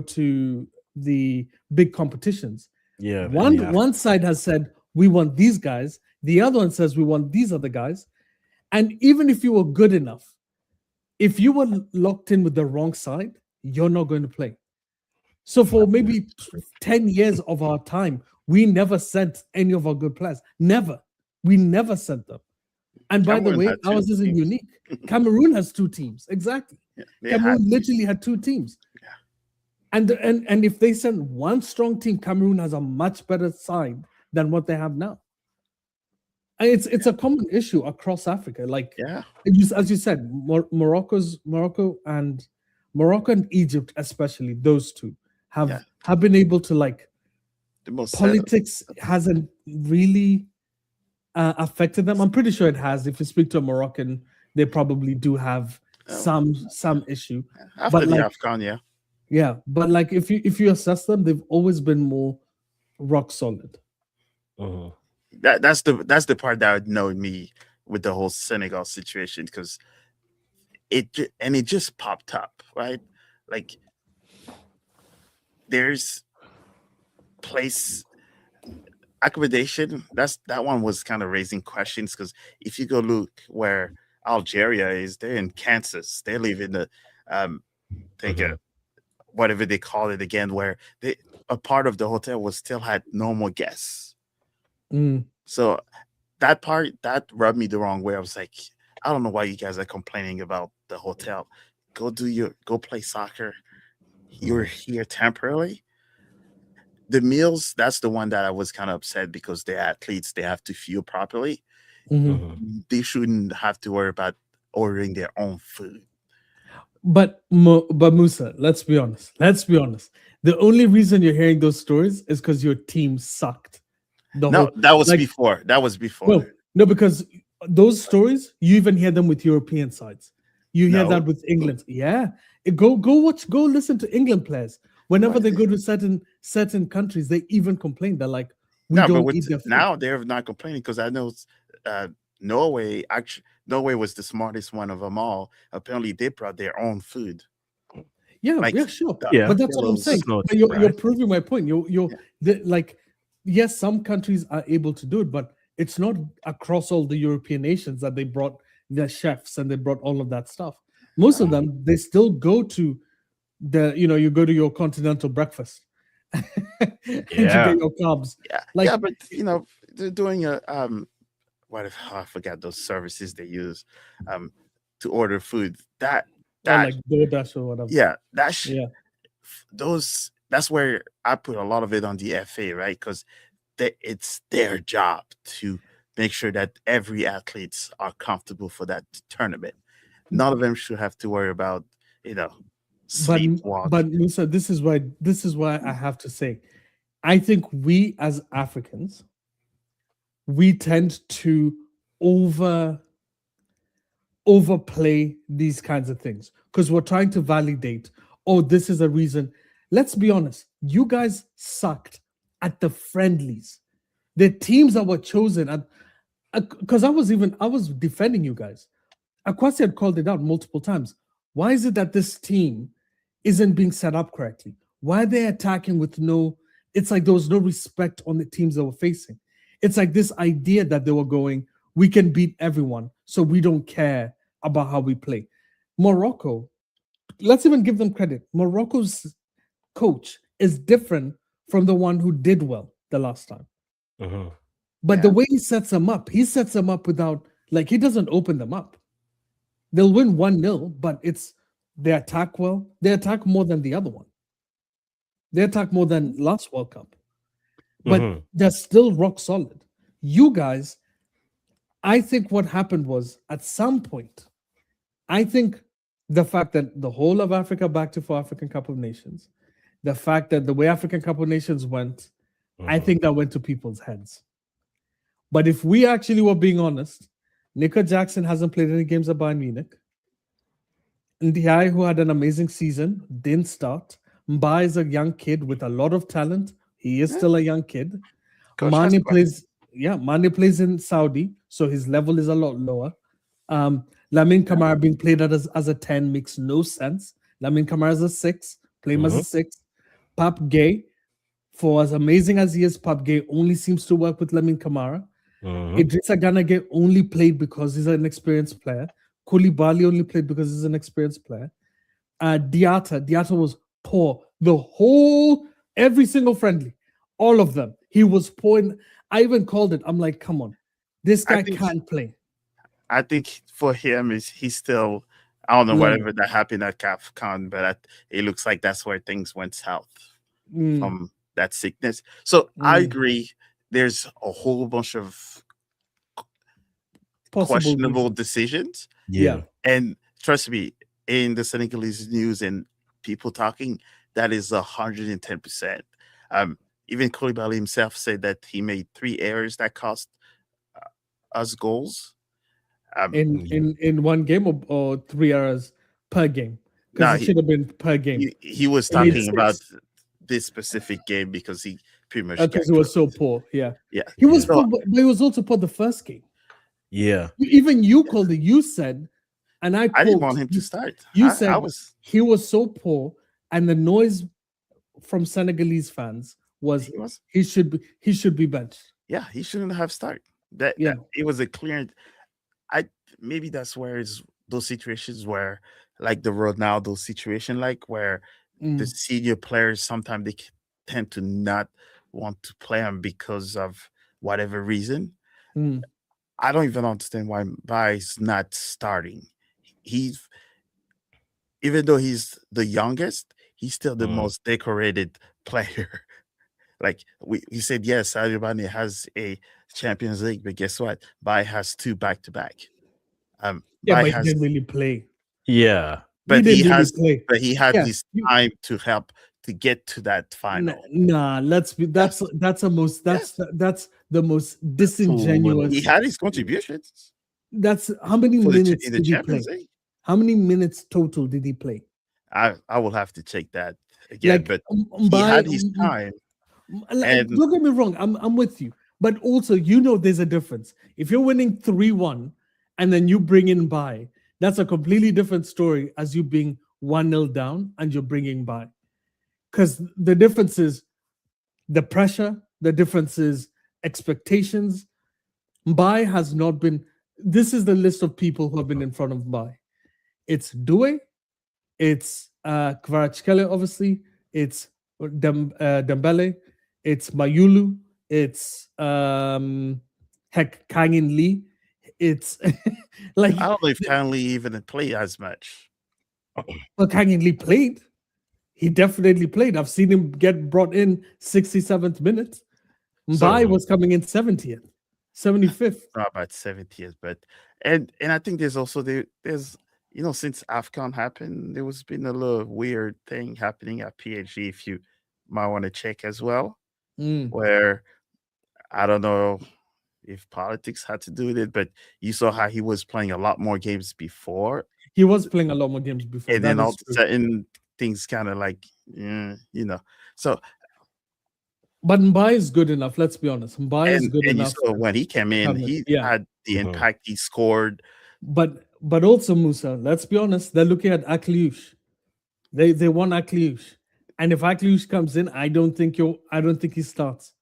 to the big competitions, one side has said we want these guys, the other one says we want these other guys, and even if you were good enough, if you were locked in with the wrong side, you're not going to play. So for maybe 10 years of our time, we never sent any of our good players. We never sent them. And by the way, ours isn't unique. Cameroon has 2 teams. Exactly. Cameroon literally had 2 teams. And if they send one strong team, Cameroon has a much better side than what they have now. And it's a common issue across Africa. Like, as you said, Morocco and Egypt, especially those 2, have been able to, like, politics hasn't really affected them. I'm pretty sure it has. If you speak to a Moroccan, they probably do have some issue. After the AFCON, yeah, but like if you assess them, they've always been more rock solid. That's the part that annoyed me with the whole Senegal situation, because it just popped up, right? Like, there's place accommodation. That one was kind of raising questions, because if you go look where Algeria is, they're in Kansas. They live in the whatever they call it again, where a part of the hotel still had normal guests. So that part that rubbed me the wrong way. I was like, I don't know why you guys are complaining about the hotel. Go play soccer. You're here temporarily. The meals, that's the one that I was kind of upset, because the athletes, they have to fuel properly. They shouldn't have to worry about ordering their own food. But Musa, let's be honest. The only reason you're hearing those stories is because your team sucked. That was before. No, because those stories, you even hear them with European sides. You hear that with England. Yeah. Go listen to England players. Whenever What? they go to certain countries, they even complain. They're like, we No, but don't with eat their food. now they're not complaining because I know uh, Norway. Actually, Norway was the smartest one of them all. Apparently, they brought their own food, Yeah, like yeah, sure. the Yeah, But that's what I'm saying. that's no But you're surprise. proving my point. Yeah. Like, yes, some countries are able to do it, but it's not across all the European nations that they brought their chefs and they brought all of that stuff. Most of them, they still go to you go to your continental breakfast and you Yeah. get your carbs. Yeah, Like, yeah, but they're doing a what if I forgot those services they use um to order food. or That like DoorDash or whatever. yeah, Yeah. those that's where I put a lot of it on the FA, right? Because it's their job to make sure that every athletes are comfortable for that tournament. None of them should have to worry about you know But sleepwalk. but Musa, this is why I have to say, I think we as Africans, we tend to over overplay these kinds of things because we're trying to validate, oh, this is a reason. Let's be honest, you guys sucked at the friendlies. The teams that were chosen at, because I was defending you guys. Akwasi had called it out multiple times. Why is it that this team isn't being set up correctly? Why are they attacking with no? It's like there was no respect on the teams they were facing. It's like this idea that they were going, we can beat everyone, so we don't care about how we play. Morocco, let's even give them credit. Morocco's coach is different from the one who did well the last time. Mhm. But Yeah. the way he sets them up without, like, he doesn't open them up. They'll win 1-0, but it's they attack well. They attack more than the other one. They attack more than last World Cup. But Mhm. they're still rock solid. You guys, I think what happened was at some point, I think the fact that the whole of Africa back to for African Cup of Nations, the fact that the way African Cup of Nations went, I Mhm. think that went to people's heads. But if we actually were being honest, Nico Jackson hasn't played any games at Bayern Munich. Ndiaye, who had an amazing season, didn't start. Mba is a young kid with a lot of talent. He is Yeah. still a young kid. Coach has Mane plays in Saudi, so his level is a lot lower. Lamin Kamara being played as a 10 makes no sense. Lamin Kamara is a 6, play him as a Mhm. 6. Pap Gay, for as amazing as he is, Pap Gay only seems to work with Lamin Kamara. Mhm. Idrissa Ganage only played because he's an experienced player. Koulibaly only played because he's an experienced player. Diata was poor every single friendly, all of them. He was poor. I even called it. I'm like, come on, this I guy think can't play. I think for him is he's still I don't know Learning. whatever that happened at CAFCON, but it looks like that's where things went south Mm, from that sickness. So I mm. agree. There's a whole bunch of Possible questionable reasons. decisions, Yeah. Yeah. and trust me, in the Senegalese news and people talking, that is 110%. Even Koulibaly himself said that he made 3 errors that cost us goals. In Yeah. in one game or 3 hours per game because Now it should have been per game. he was He made talking about 6 this specific game because he pretty much got because he was so cooked. poor. Yeah, Yeah. he was Yeah. poor, So but he was also poor the first game. Yeah. Even you called it. You said, and I I didn't quote, want him to start. you I said was he was so poor, and the noise from Senegalese fans was he was he should be benched. yeah, he shouldn't have started. Yeah. That it was a clear I maybe that's where it's those situations where like the Ronaldo situation, like where the Mm, senior players sometimes tend to not want to play him because of whatever reason. mm, I don't even understand why Mbai not starting. He's even though he's the youngest, he's still the Mhm. most decorated player. Like we said, yes, Sadio Mane has a Champions League, but guess what? Bai has two back to back. yeah, Bai but he has, didn't really play. Yeah. He but he didn't really has, play. but he had Yeah. this time to help to get to that final. Nah, let's be Yes, that's yes. that's the most He disingenuous. had his contributions That's how many for minutes in the did he Champions play? League. How many minutes total did he play? I will have to check that again. Like But he by had his time, like, and don't get me wrong, I'm with you. But also, there's a difference. If you're winning 3-1 and then you bring in by, that's a completely different story as you being 1-0 down and you're bringing by. Because the difference is the pressure, the difference is expectations. Mbai has not been. This is the list of people who have been in front of Mbai. It's Due, it's Kvaratskhelia, obviously, it's Dembele, it's Mayulu, it's heck Kangin Lee, it's like I don't know if Conley even played as much. well, Kangin Lee played. He definitely played. I've seen him get brought in 67th minute. Mbai So was coming in 70th, 75th. not about 70th, but and I think there's also there's since AFCON happened, there was been a little weird thing happening at PSG. If you might want to check as well, Mm. where I don't know if politics had to do with it, but you saw how he was playing a lot more games before, He was playing a lot more games before. and That then all is of a true. sudden things kind of like, So But Mbai is good enough. Let's be honest. Mbai is good and you enough saw when he came to in, come in. he Yeah. had the Mhm. impact. He scored. But also Musa, let's be honest, they're looking at Akliush. They want Akliush. And if Akliush comes in, I don't think he starts.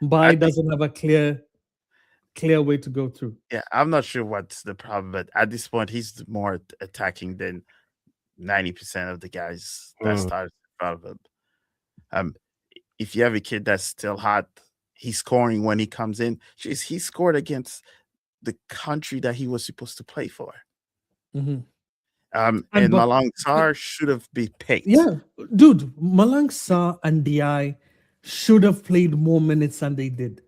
I Mbai think, doesn't have a clear way to go through. yeah, I'm not sure what's the problem, but at this point, he's more attacking than 90% of the guys that Mm. started in front of him. Um, if you have a kid that's still hot, he's scoring when he comes in. Jeez, he scored against the country that he was supposed to play for. Mhm. And And but Malang Sarr should have been picked. yeah, dude, Malang Sarr and Di should have played more minutes than they did.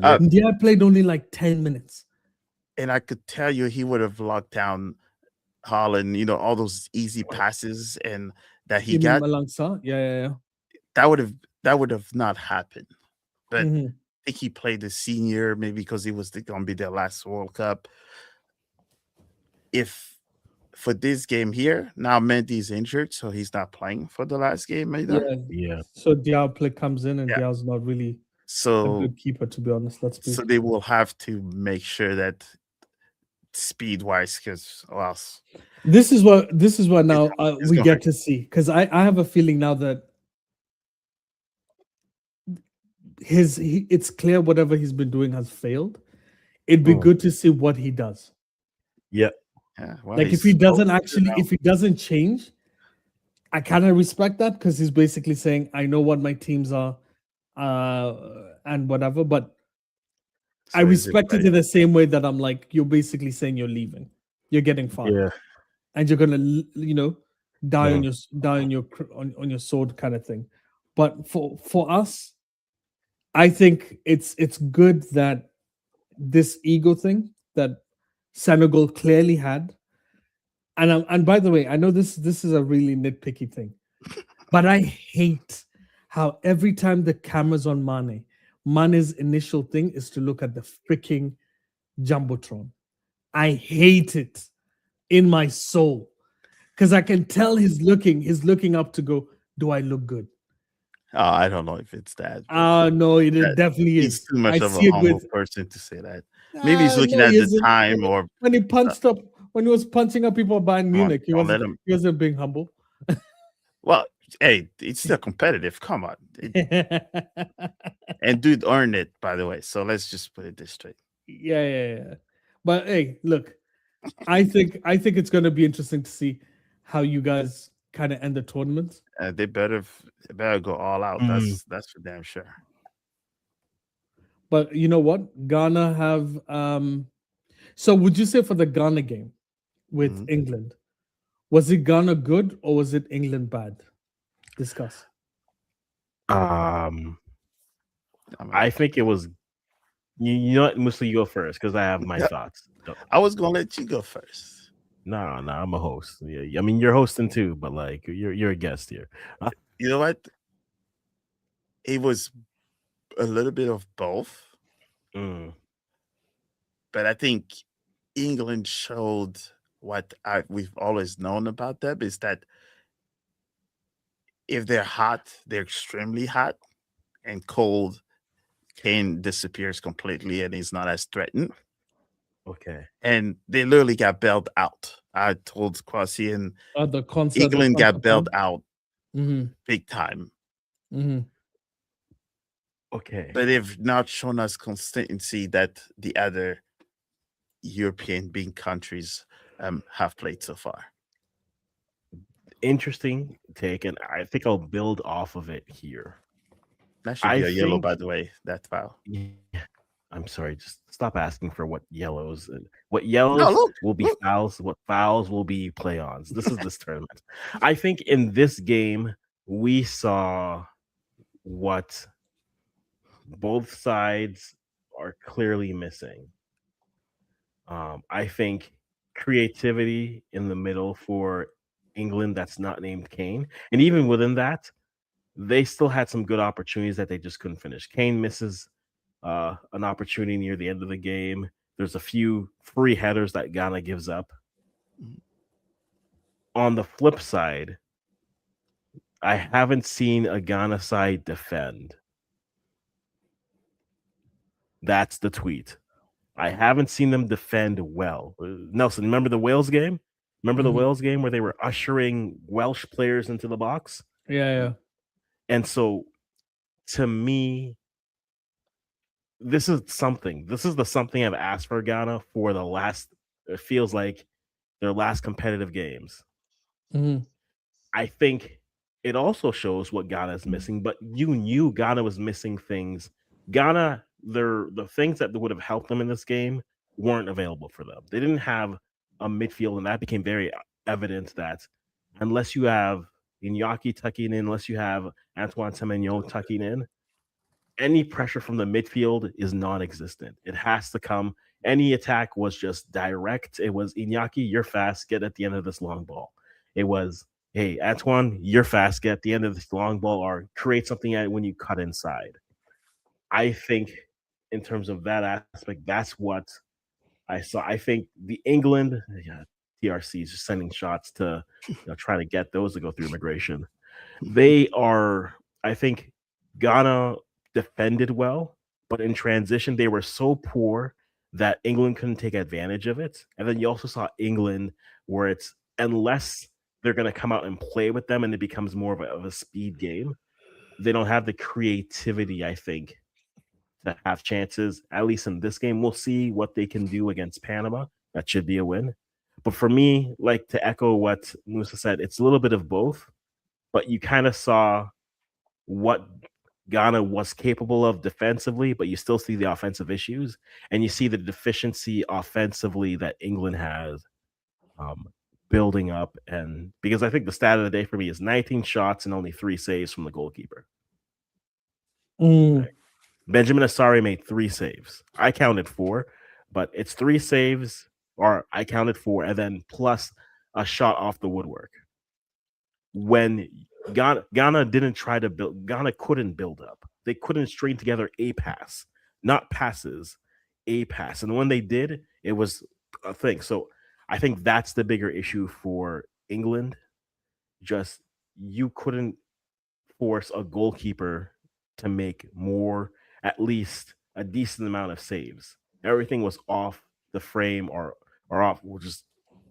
Uh, Yep. Di played only like 10 minutes. and I could tell you he would have locked down Holland, all those easy passes and that he You mean got, Malang Sarr? Yeah. that would have not happened. But Mhm. I think he played the senior, maybe because it was going to be their last World Cup. If for this game here, now Mendy's injured, so he's not playing for the last game either. Yeah. Yeah. So Diao comes in, and Yeah. Diao's not really a So good keeper, to be honest. Let's be. so they will have to make sure that speed wise, because or else This is what it's, now it's we gonna get hurt. to see, because I have a feeling now that it's clear whatever he's been doing has failed. It'd be Mm. good to see what he does. Yep. Yeah, well, Like if he's he doesn't coaching now. if he doesn't change, I kind of respect that, because he's basically saying, I know what my teams are, and whatever, but I So is it respect it ready? in the same way that I'm like, you're basically saying you're leaving, you're getting fired, Yeah. and you're gonna, die on Mhm. your on your sword, kind of thing. But for us, I think it's good that this ego thing that Senegal clearly had, and by the way, I know this is a really nitpicky thing, but I hate how every time the camera's on Mane's initial thing is to look at the freaking jumbotron. I hate it in my soul, because I can tell he's looking up to go, do I look good? Oh, I don't know if it's that, but No, it that definitely he's is. too I much of a see it humble with. person to say that. Maybe he's looking No, at he the isn't. time or When he punched up, when he was punching up people by come on, Munich, don't let him. he wasn't being humble. Well, hey, it's still competitive. Come on. And dude earned it, by the way. So let's just put it this straight. Yeah. But hey, look, I think it's going to be interesting to see how you guys kind of end the tournament. They better go all out. Mm. That's for damn sure. But you know what? Ghana have. So would you say for the Ghana game with Mhm. England, was it Ghana good or was it England bad? Discuss. Um, I mean, I think it was. You know what, Musa, you go first because I have my yeah, thoughts. I was gonna let you go first. No, I'm a host. Yeah, I mean you're hosting too, but like you're a guest here. You know what? It was a little bit of both, Mm. but I think England showed what we've always known about them is that if they're hot, they're extremely hot, and cold, Kane disappears completely and he's not as threatened. Okay. And they literally got bailed out. I told Kwasi, and The concert. England got bailed out Mm-hmm. big time. Mm-hmm. Okay. But they've not shown us consistency that the other European big countries have played so far. Interesting take, and I think I'll build off of it here. That should I be a yellow, think by the way, that foul. yeah, I'm sorry, just stop asking for what yellows. What No, yellows look, will be look. fouls, what fouls will be play-ons. This is this tournament. I think in this game we saw what both sides are clearly missing. I think creativity in the middle for England that's not named Kane, and even within that, they still had some good opportunities that they just couldn't finish. Kane misses an opportunity near the end of the game. There's a few free headers that Ghana gives up. On the flip side, I haven't seen a Ghana side defend. That's the tweet. I haven't seen them defend well. Nelson, remember the Wales game? Remember the Mhm. Wales game where they were ushering Welsh players into the box? Yeah. And so, to me, this is something. This is the something I've asked for Ghana for the last, it feels like their last competitive games. Mm-hmm. I think it also shows what Ghana is missing, but you knew Ghana was missing things. Ghana, the things that would have helped them in this game weren't available for them. They didn't have a midfield, and that became very evident that unless you have Iñaki tucking in, unless you have Antoine Semenyo tucking in, any pressure from the midfield is non-existent. It has to come. Any attack was just direct. It was Iñaki, you're fast, get at the end of this long ball. It was, hey, Antoine, you're fast, get at the end of this long ball, or create something when you cut inside. I think in terms of that aspect, that's what I saw. I think the England, yeah, TRC is just sending shots to try to get those to go through immigration. They are, I think, Ghana defended well, but in transition, they were so poor that England couldn't take advantage of it. And then you also saw England where it's, unless they're going to come out and play with them and it becomes more of a speed game, they don't have the creativity, I think, to have chances. At least in this game, we'll see what they can do against Panama. That should be a win. But for me, like to echo what Musa said, it's a little bit of both, but you kind of saw what Ghana was capable of defensively, but you still see the offensive issues, and you see the deficiency offensively that England has building up. And because I think the stat of the day for me is 19 shots and only 3 saves from the goalkeeper. Mm. Benjamin Asari made 3 saves. I counted 4, but it's 3 saves, or I counted 4, and then plus a shot off the woodwork. When Ghana didn't try to build, Ghana couldn't build up. They couldn't string together a pass, not passes, a pass. And when they did, it was a thing. So I think that's the bigger issue for England. Just you couldn't force a goalkeeper to make more, at least a decent amount of saves. Everything was off the frame or off, just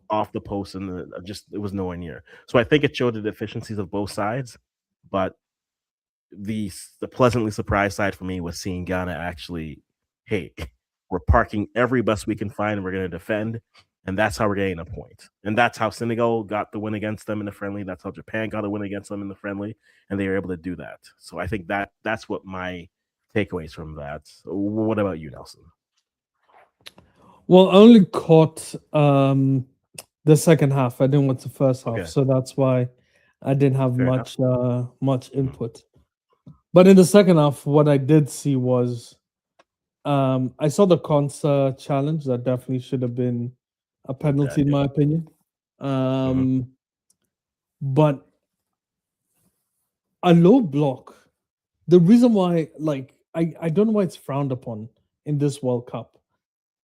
off the post, and just it was nowhere near. So I think it showed the deficiencies of both sides, but the pleasantly surprised side for me was seeing Ghana actually, hey, we're parking every bus we can find and we're going to defend, and that's how we're getting a point. And that's how Senegal got the win against them in the friendly. That's how Japan got a win against them in the friendly, and they were able to do that. So I think that's what my takeaways from that. What about you, Nelson? Well, I only caught the second half. I didn't watch the first half, Okay. so that's why I didn't have Fair much input. But in the second half, what I did see was I saw the Consa challenge. That definitely should have been a penalty, in yeah. my opinion. But a low block, the reason why, like, I don't know why it's frowned upon in this World Cup.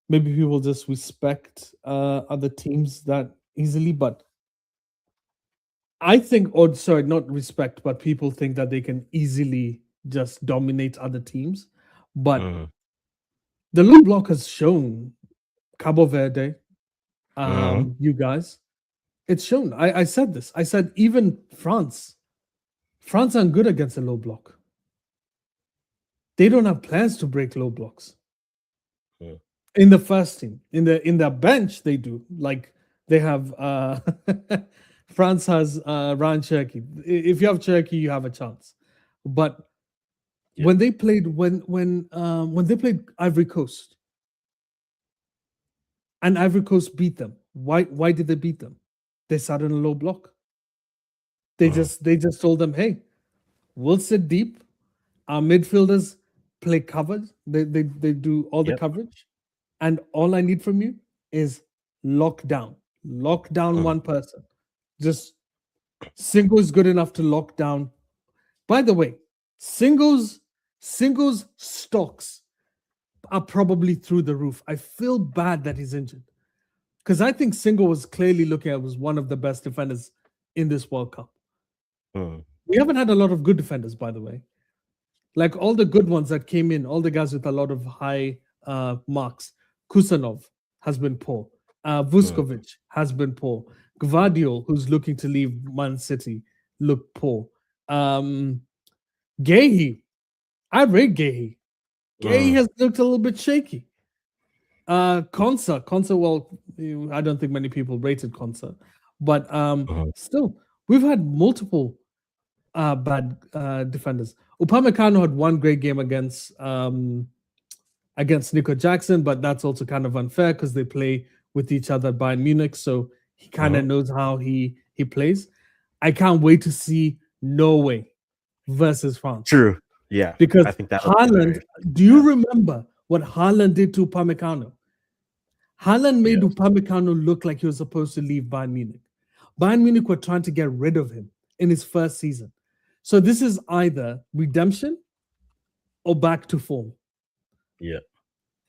Maybe people just respect other teams that easily, but I think, or sorry, not respect, but people think that they can easily just dominate other teams. But Mhm. the low block has shown Cabo Verde, Mhm. you guys, it's shown. I said this. I said even France aren't good against a low block. They don't have plans to break low blocks. Mm. In the first team, in the bench, they do. Like they have France has Ryan Cherky. If you have Cherky, you have a chance. But Yeah. when they played when they played Ivory Coast, and Ivory Coast beat them, why did they beat them? They sat in a low block. They Mhm. just told them, hey, we'll sit deep. Our midfielders play covered. They do all the Yep. coverage. And all I need from you is lock down. Lock down Mhm. one person. Just Single is good enough to lock down. By the way, singles stocks are probably through the roof. I feel bad that he's injured because I think Single was clearly looking at was one of the best defenders in this World Cup. Mhm. We haven't had a lot of good defenders, by the way. Like all the good ones that came in, all the guys with a lot of high marks. Kusanov has been poor. Mhm. Vuskovic has been poor. Gvardiol, who's looking to leave Man City, looked poor. Gehi, I rate Gehi. Gehi Mhm. has looked a little bit shaky. Konsa, well, I don't think many people rated Konsa, but Mhm. still, we've had multiple bad defenders. Upamecano had one great game against Nico Jackson, but that's also kind of unfair because they play with each other by Munich, so he kind of Mhm. knows how he plays. I can't wait to see Norway versus France True. Yeah. I because think that would be Haaland. hilarious. Do you Yeah. remember what Haaland did to Upamecano? Haaland made Yes. Upamecano look like he was supposed to leave Bayern Munich. Bayern Munich were trying to get rid of him in his first season. So this is either redemption or back to form. Yeah.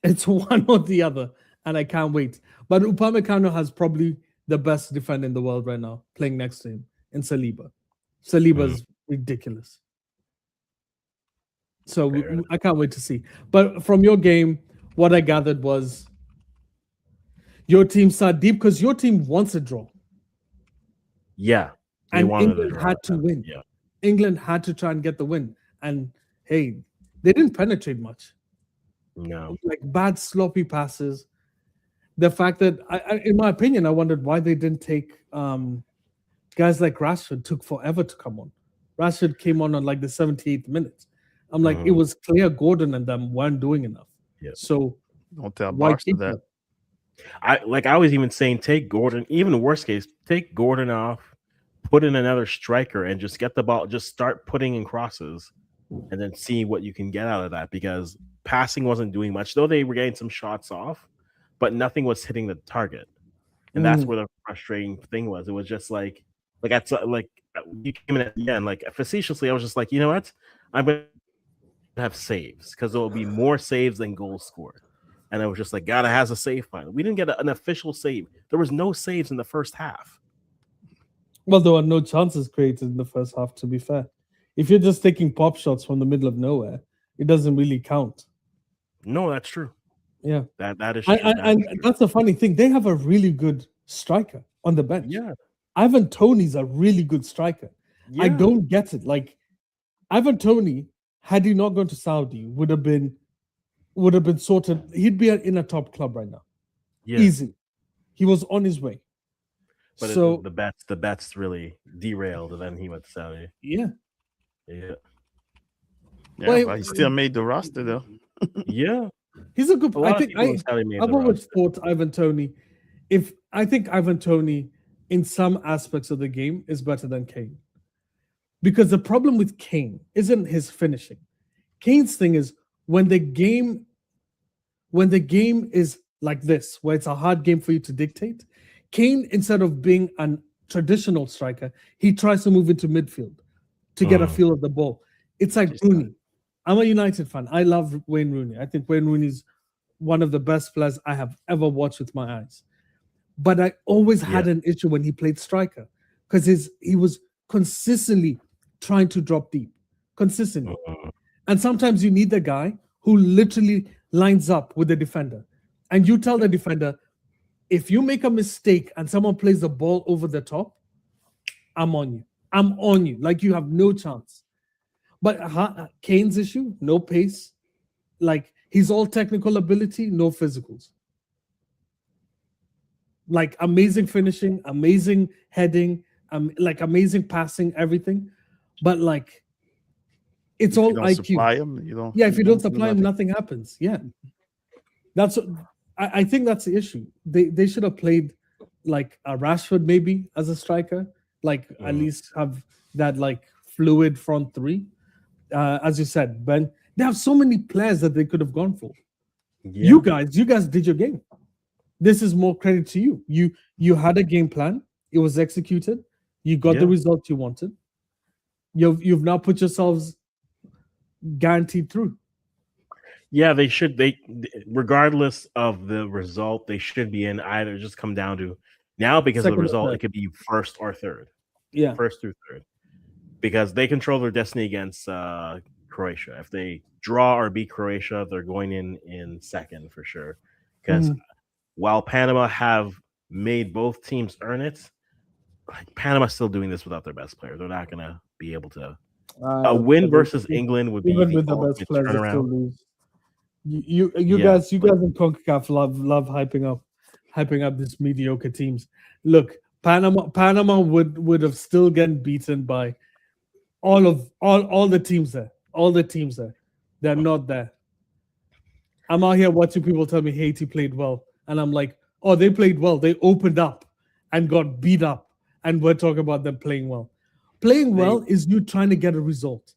It's one or the other, and I can't wait. But Upamecano has probably the best defender in the world right now, playing next to him in Saliba. Mhm. Saliba's ridiculous. So Fair enough. I can't wait to see. But from your game, what I gathered was your team sat deep because your team wants a draw, Yeah. They and wanted to England draw had to that. win. Yeah. England had to try and get the win, and hey, they didn't penetrate much. No. Like bad sloppy passes. The fact that, in my opinion, I wondered why they didn't take guys like Rashford. Took forever to come on. Rashford came on like the 78th minute. I'm like, it Mhm. was clear Gordon and them weren't doing enough. Yeah. So Don't tell why Barca keep that. them? I was even saying take Gordon, even worst case, take Gordon off, put in another striker and just get the ball, just start putting in crosses and then see what you can get out of that because passing wasn't doing much, though they were getting some shots off, but nothing was hitting the target. And that's where the frustrating thing was. It was just like you came in at the end, like facetiously, I was just like, you know what? I'm gonna have saves because there will be more saves than goals scored. And I was just like, God, it has a save fund. We didn't get an official save. There was no saves in the first half. Well, there were no chances created in the first half. To be fair, if you're just taking pop shots from the middle of nowhere, it doesn't really count. No, that's true. Yeah, That is true. That and is true. that's the funny thing. They have a really good striker on the bench. Yeah. Ivan Toney's a really good striker. I Yeah. don't get it. Like Ivan Toney, had he not gone to Saudi, would have been sorted. He'd be in a top club right now, Yeah. easy. He was on his way. But So the bets really derailed, and then he went to Saudi. yeah, Yeah. Yeah, Well, but he still made the roster though. Yeah. he's a good. A I lot of think people in Saudi made I've the always roster. thought Ivan Toney. If I think Ivan Toney, in some aspects of the game, is better than Kane, because the problem with Kane isn't his finishing. Kane's thing is when the game is like this, where it's a hard game for you to dictate. Kane, instead of being a traditional striker, he tries to move into midfield to get a feel of the ball. It's like Just not. Rooney. I'm a United fan. I love Wayne Rooney. I think Wayne Rooney's one of the best players I have ever watched with my eyes. But I always had Yeah. an issue when he played striker because he was consistently trying to drop deep, consistently. And sometimes you need the guy who literally lines up with the defender, and you tell the defender, if you make a mistake and someone plays the ball over the top, I'm on you. I'm on you. Like you have no chance. But Kane's issue, no pace. Like he's all technical ability, no physicals. Like amazing finishing, amazing heading, like amazing passing, everything. But like it's all IQ. Supply him, you don't. Yeah, if you don't supply him, nothing happens. Yeah. That's I think that's the issue. They should have played like a Rashford maybe as a striker, like at least have that like fluid front three. As you said, Ben, they have so many players that they could have gone for. Yeah. You guys did your game. This is more credit to you. You had a game plan. It was executed. You got the result you wanted. You've now put yourselves guaranteed through. Yeah, they should. They, regardless of the result, they should be in either. Just come down to now because Second of the or result, third. it could be first or third. Yeah. First through third, because they control their destiny against Croatia. If they draw or beat Croatia, they're going in second for sure. Because while Panama have made both teams earn it, like Panama's still doing this without their best player. They're not going to be able to. A win versus England would be even the with the best ultimate players, they still turnaround. lose. You Yeah, guys in CONCACAF love hyping up these mediocre teams. Look, Panama would have still gotten beaten by all the teams there. All the teams there. They're not there. I'm out here watching people tell me Haiti played well. And I'm like, oh, they played well. They opened up and got beat up. And we're talking about them playing well. Playing well is you trying to get a result.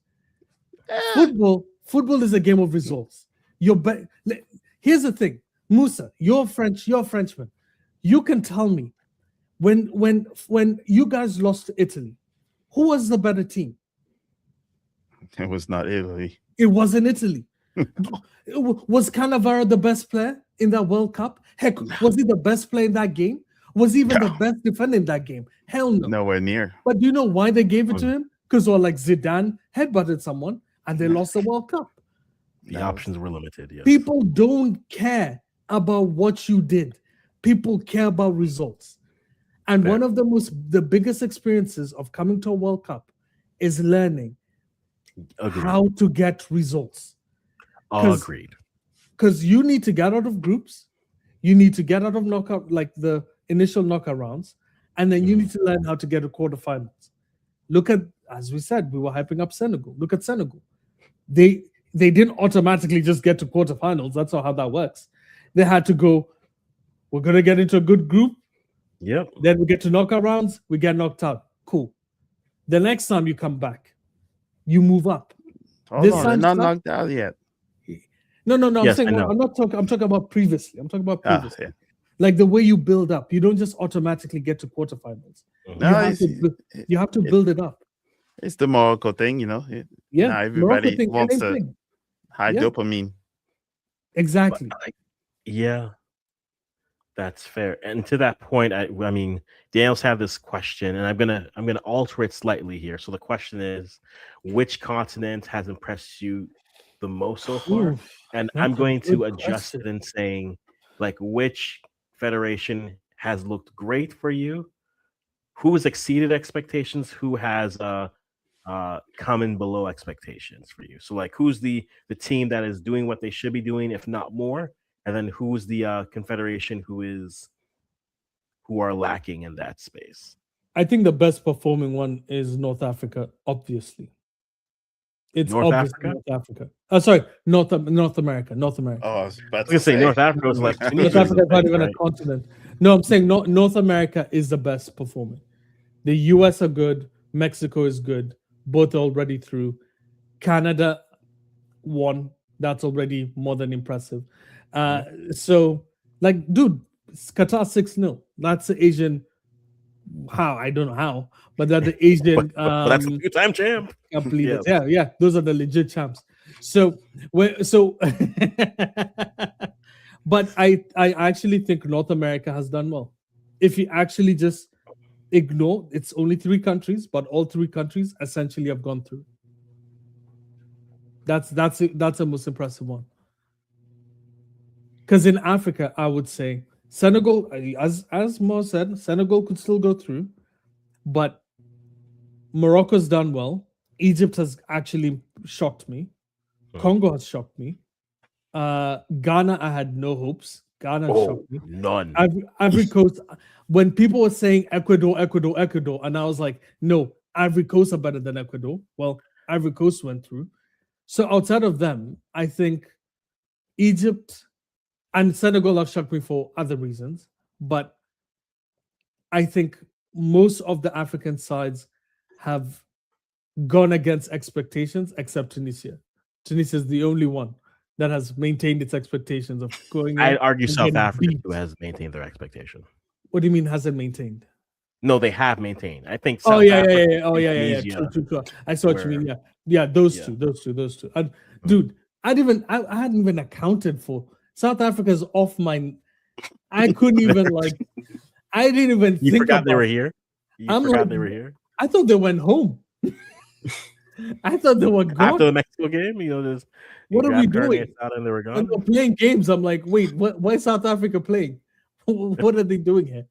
Football is a game of results. Here's the thing, Musa, you're Frenchman. You can tell me when you guys lost to Italy, who was the better team? It was not Italy. It wasn't Italy. Was Cannavaro the best player in that World Cup? Heck, was he the best player in that game? Was he even the best defender in that game? Hell no. Nowhere near. But do you know why they gave it to him? Because like Zidane headbutted someone and they lost the World Cup. The options were limited. Yes. People don't care about what you did. People care about results. And one of the biggest experiences of coming to a World Cup is learning how to get results. Agreed. Because you need to get out of groups, you need to get out of knockout, like the initial knockout rounds, and then you need to learn how to get to quarterfinals. Look at, as we said, we were hyping up Senegal. Look at Senegal. They didn't automatically just get to quarterfinals. That's not how that works. They had to go, we're going to get into a good group. Yep. Then we get to knockout rounds, we get knocked out. Cool. The next time you come back, you move up. Hold on, they're not knocked out yet. No. Yes, I'm talking about previously. I'm talking about previously. Yeah. Like the way you build up. You don't just automatically get to quarterfinals. No, you have to build it up. It's the Morocco thing, you know. Now everybody wants to high dopamine. Exactly. Yeah, that's fair. And to that point, I mean, Daniel's have this question, and I'm gonna alter it slightly here. So the question is, which continent has impressed you the most so far? And I'm going to adjust it in saying, like, which federation has looked great for you? Who has exceeded expectations? Who has come in below expectations for you? So, like, who's the team that is doing what they should be doing, if not more? And then who's the confederation who are lacking in that space? I think the best performing one is North Africa, obviously. It's North Africa? North Africa. Sorry, North America. North America. Oh, I was about I was gonna say North Africa was like North Africa is not even a continent. No, I'm saying North America is the best performing. The US are good. Mexico is good. Both are already through. Canada won. That's already more than impressive. So, like, dude, Qatar 6-0. That's the Asian. How? I don't know how, but they're the Asian. but that's a two-time champ. Can't believe it. Yeah. Those are the legit champs. So, but I actually think North America has done well. If you actually just ignore it's only 3 countries, but all 3 countries essentially have gone through. That's a most impressive one. Because in Africa, I would say Senegal, as Mo said, Senegal could still go through, but Morocco's done well. Egypt has actually shocked me. Congo has shocked me. Ghana, I had no hopes. Ghana shocked me. None. Ivory Coast, when people were saying Ecuador, and I was like, no, Ivory Coast are better than Ecuador. Well, Ivory Coast went through. So outside of them, I think Egypt and Senegal have shocked me for other reasons. But I think most of the African sides have gone against expectations, except Tunisia. Tunisia is the only one that has maintained its expectations of going. I'd argue and South getting Africa beat. too has maintained their expectation. What do you mean hasn't maintained? No, they have maintained. I think Oh South yeah, Africa, yeah. Oh yeah, yeah. Tunisia, True. I saw what you mean. Yeah. Those two. And, dude, I hadn't even accounted for South Africa's off my. I couldn't even like. I didn't even You think forgot about. they were here. You I'm forgot like, they were here I thought they went home. I thought they were gone. after the Mexico game. You know, there's What are we doing? out and they were And gone. they're playing games. I'm like, wait, what? Why is South Africa playing? What are they doing here?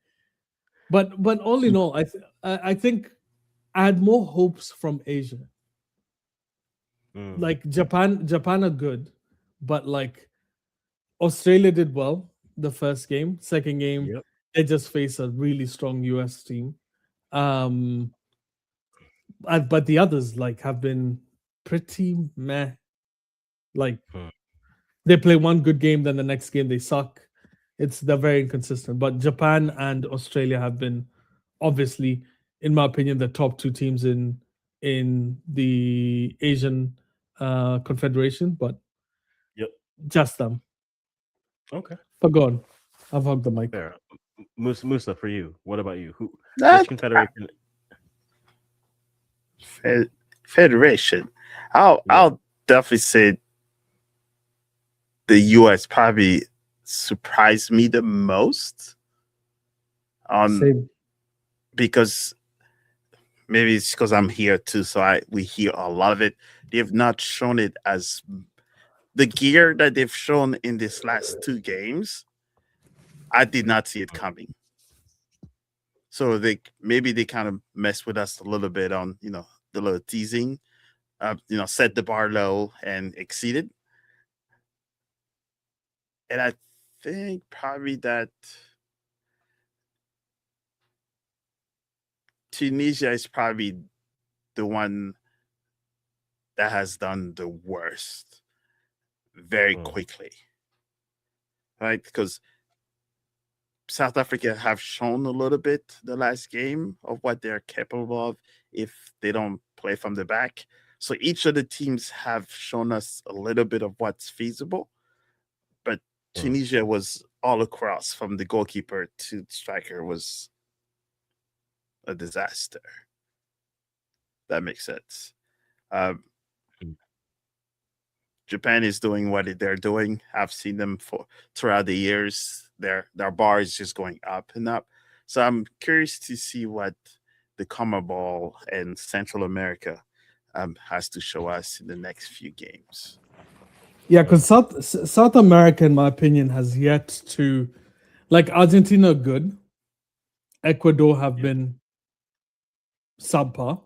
But all in all, I think I had more hopes from Asia. Like Japan are good, but like Australia did well the first game. Second game, they just faced a really strong US team. But the others like have been pretty meh. Like they play one good game, then the next game they suck. They're very inconsistent. But Japan and Australia have been obviously, in my opinion, the top 2 teams in the Asian Confederation. But just them. Okay. Forgone. I've hugged the mic. Fair. Musa, for you, what about you? That- Which confederation? Federation. I'll definitely say the US probably surprised me the most. Same. Because maybe it's because I'm here too, so we hear a lot of it. They've not shown it as the gear that they've shown in these last 2 games. I did not see it coming. So they kind of messed with us a little bit on, the little teasing, set the bar low and exceeded. And I think probably that Tunisia is probably the one that has done the worst very quickly, right? Because South Africa have shown a little bit the last game of what they're capable of if they don't play from the back. So each of the teams have shown us a little bit of what's feasible. But Tunisia was all across, from the goalkeeper to the striker, was a disaster. That makes sense. Japan is doing what they're doing. I've seen them throughout the years. Their bar is just going up and up. So I'm curious to see what the CONMEBOL and Central America has to show us in the next few games. Yeah, because South America, in my opinion, has yet to, like, Argentina are good. Ecuador have been subpar.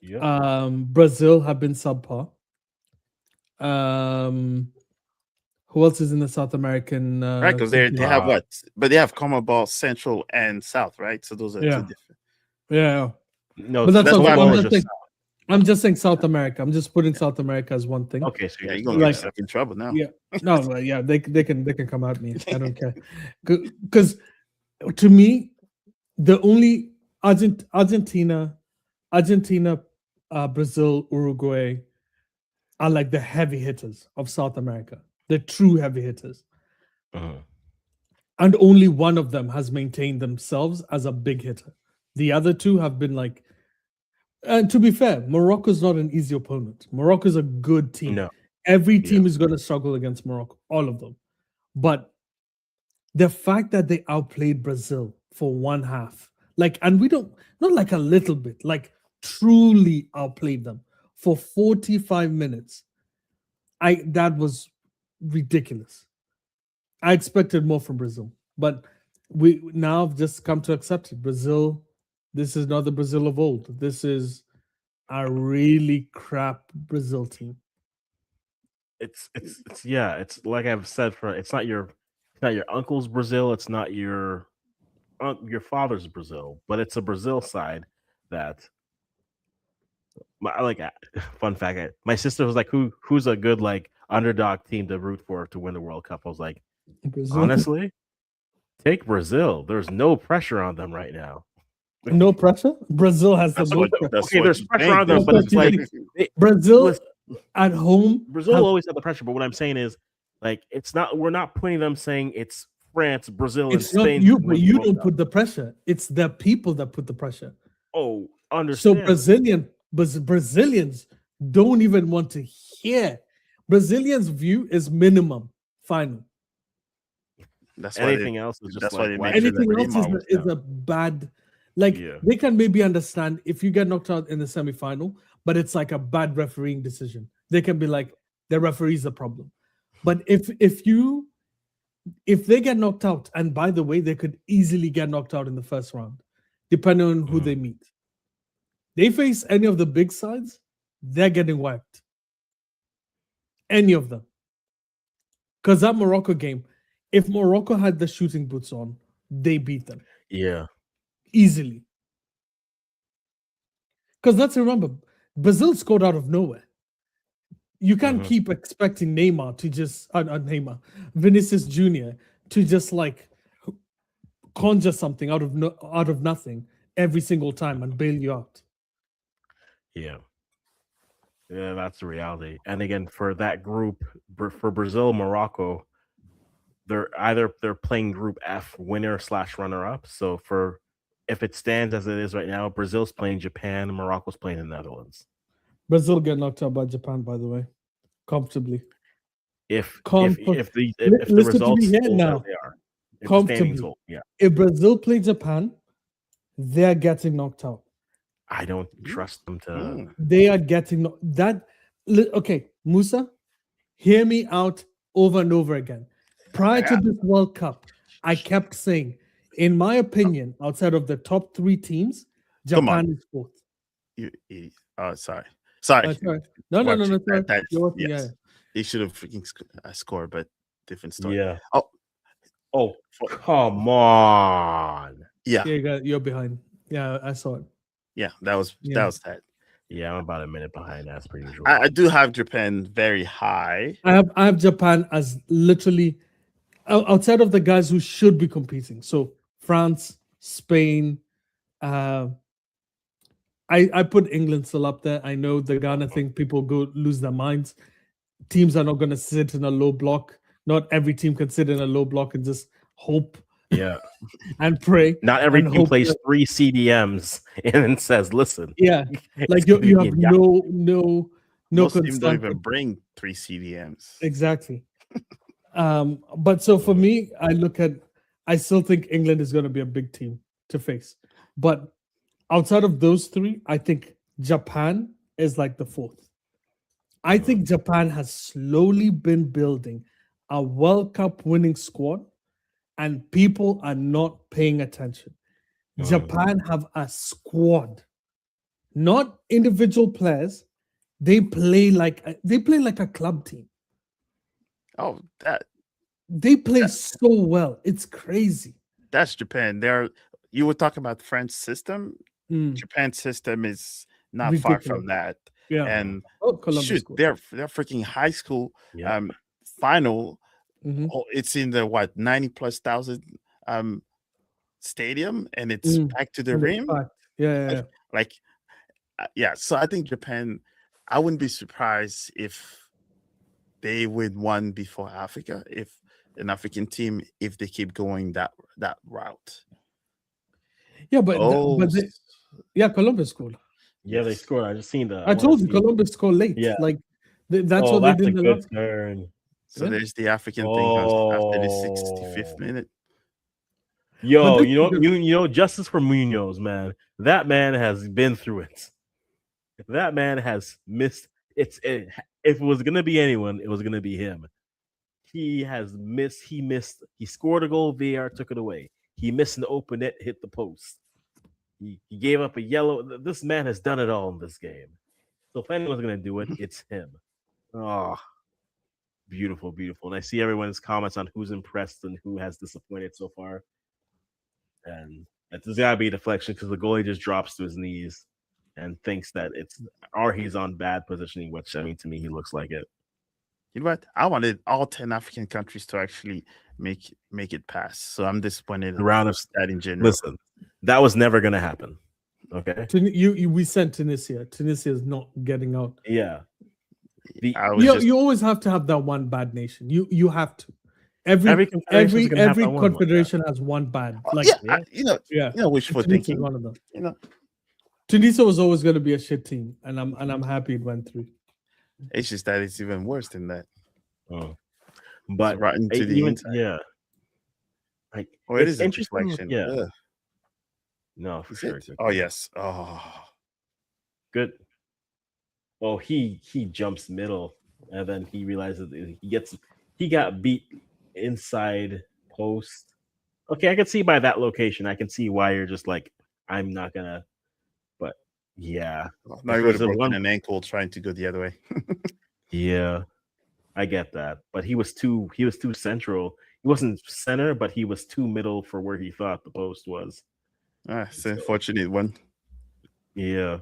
Brazil have been subpar. Who else is in the South American? Right, because they have what? But they have CONMEBOL Central and South, right? So those are 2 different. Yeah. No, but that's why I'm just saying South America. I'm just putting South America as one thing. Okay, so you're gonna get yourself in trouble now. Yeah, no, yeah, they can come at me. I don't care. Because to me, the only Argentina, Brazil, Uruguay are like the heavy hitters of South America. The true heavy hitters. And only one of them has maintained themselves as a big hitter. The other 2 have been like, and to be fair, Morocco's not an easy opponent. Morocco's a good team. No. Every team is going to struggle against Morocco, all of them. But the fact that they outplayed Brazil for one half, Like, and we don't, not like a little bit, like truly outplayed them for 45 minutes. That was ridiculous. I expected more from Brazil, but we now have just come to accept it. Brazil, this is not the Brazil of old. This is a really crap Brazil team. It's yeah. It's like I've said for it's not your uncle's Brazil. It's not your father's Brazil, but it's a Brazil side that like fun fact. My sister was like, who's a good like underdog team to root for to win the World Cup? I was like, Brazil. honestly, take Brazil. There's no pressure on them right now. No pressure. Brazil has the That's most what, pressure. that's Okay, what there's you pressure think. on them, but it's like Brazil listen, at home. Brazil has- always had the pressure. But what I'm saying is, like, it's not. We're not putting them saying it's France, Brazil, and It's not Spain. you, to but win the you World don't Cup. put the pressure. It's the people that put the pressure. Oh, So understand. Brazilians don't even want to hear. Brazilians' view is minimum final. That's why Anything else is just that's like why they why make sure Anything that else Neymar was is down. a bad. Like Yeah. they can maybe understand if you get knocked out in the semifinal, but it's like a bad refereeing decision. They can be like the referee's the problem. But if they get knocked out, and by the way, they could easily get knocked out in the first round, depending on who they meet. They face any of the big sides, they're getting wiped. Any of them. Because that Morocco game, if Morocco had the shooting boots on, they beat them Yeah. easily. Because let's remember, Brazil scored out of nowhere. You can't keep expecting Neymar to just Neymar, Vinicius Jr. to just like conjure something out of nothing every single time and bail you out. Yeah. Yeah, that's the reality. And again, for that group, for Brazil, Morocco, they're playing Group F, winner / runner up. So if it stands as it is right now, Brazil's playing Japan, Morocco's playing the Netherlands. Brazil get knocked out by Japan, by the way, comfortably. If Comfort- the Listen to me results here hold now. as they are, if the Comfortably. standings hold, yeah, If Brazil play Japan, they're getting knocked out. I don't trust them to. They are getting that. Okay, Musa, hear me out over and over again. Prior to this World Cup, I kept saying, in my opinion, outside of the top 3 teams, Come on. Japan is fourth. You idiot. Oh, sorry. Sorry. Sorry. No. That- You're welcome, yes. yeah. He should have freaking scored, but different story. Yeah. Oh, Oh, come on. yeah. Yeah, you're behind. Yeah, I saw it. Yeah, that was Yeah. that. Yeah, I'm about a minute behind as per usual. I do have Japan very high. I have Japan as literally outside of the guys who should be competing. So France, Spain. I put England still up there. I know the Ghana thing, people go lose their minds. Teams are not going to sit in a low block. Not every team can sit in a low block and just hope Yeah. and pray. Not every and team hope plays that- 3 CDMs and then says, listen. Yeah, like it's you gonna have be no Most teams don't consent. even bring 3 CDMs. Exactly. But so for me, I still think England is going to be a big team to face. But outside of those 3, I think Japan is like the 4th. I think Japan has slowly been building a World Cup winning squad, and people are not paying attention. Japan have a squad, not individual players. They play like a club team. Oh, They play so well. It's crazy. that's Japan. You were talking about French system. Japan's system is not far from that. Yeah. And Columbus shoot, squad. they're freaking high school Yeah. final. Mhm. It's in the 90,000+ stadium, and it's back to the rim. Yeah. So I think Japan, I wouldn't be surprised if they would win before Africa, if an African team, if they keep going that route. Yeah, but Columbus scored. Yeah, they scored. I just seen the. I told you Columbus scored late. Yeah. Like that's Oh, what they that's a did in the good last. turn. So Yeah. there's the African thing after the 65th minute. Yo, this you know, justice for Munoz, man. That man has been through it. That man has missed. If it was gonna be anyone, it was gonna be him. He has missed. He missed. He scored a goal. VAR took it away. He missed an open net, hit the post. He gave up a yellow. This man has done it all in this game. So if anyone's gonna do it, it's him. Oh, beautiful, beautiful. And I see everyone's comments on who's impressed and who has disappointed so far. And there's gotta be a deflection because the goalie just drops to his knees and thinks that he's on bad positioning, which I mean to me he looks like it. You know what? I wanted all 10 African countries to actually make it pass. So I'm disappointed The round of that in general. listen, that was never gonna happen. Okay. We sent Tunisia. Tunisia is not getting out. Yeah. You always have to have that one bad nation. You have to. Every confederation has one bad. Like you know which for Tunisia thinking. is one of them. You know, Tunisia was always going to be a shit team, and I'm happy it went through. it's just that it's even worse than that. Oh. But right into the inside. Yeah. Like it is a interesting. deflection. Yeah. Ugh. No, for Is sure. it? Oh yes. Oh, Good. Well, he jumps middle, and then he realizes he got beat inside post. Okay, I can see by that location. I can see why you're just like, I'm not gonna. But yeah, now you would have broken an ankle trying to go the other way. Yeah, I get that, but he was too central. He wasn't center, but he was too middle for where he thought the post was. It's an unfortunate one. Yeah.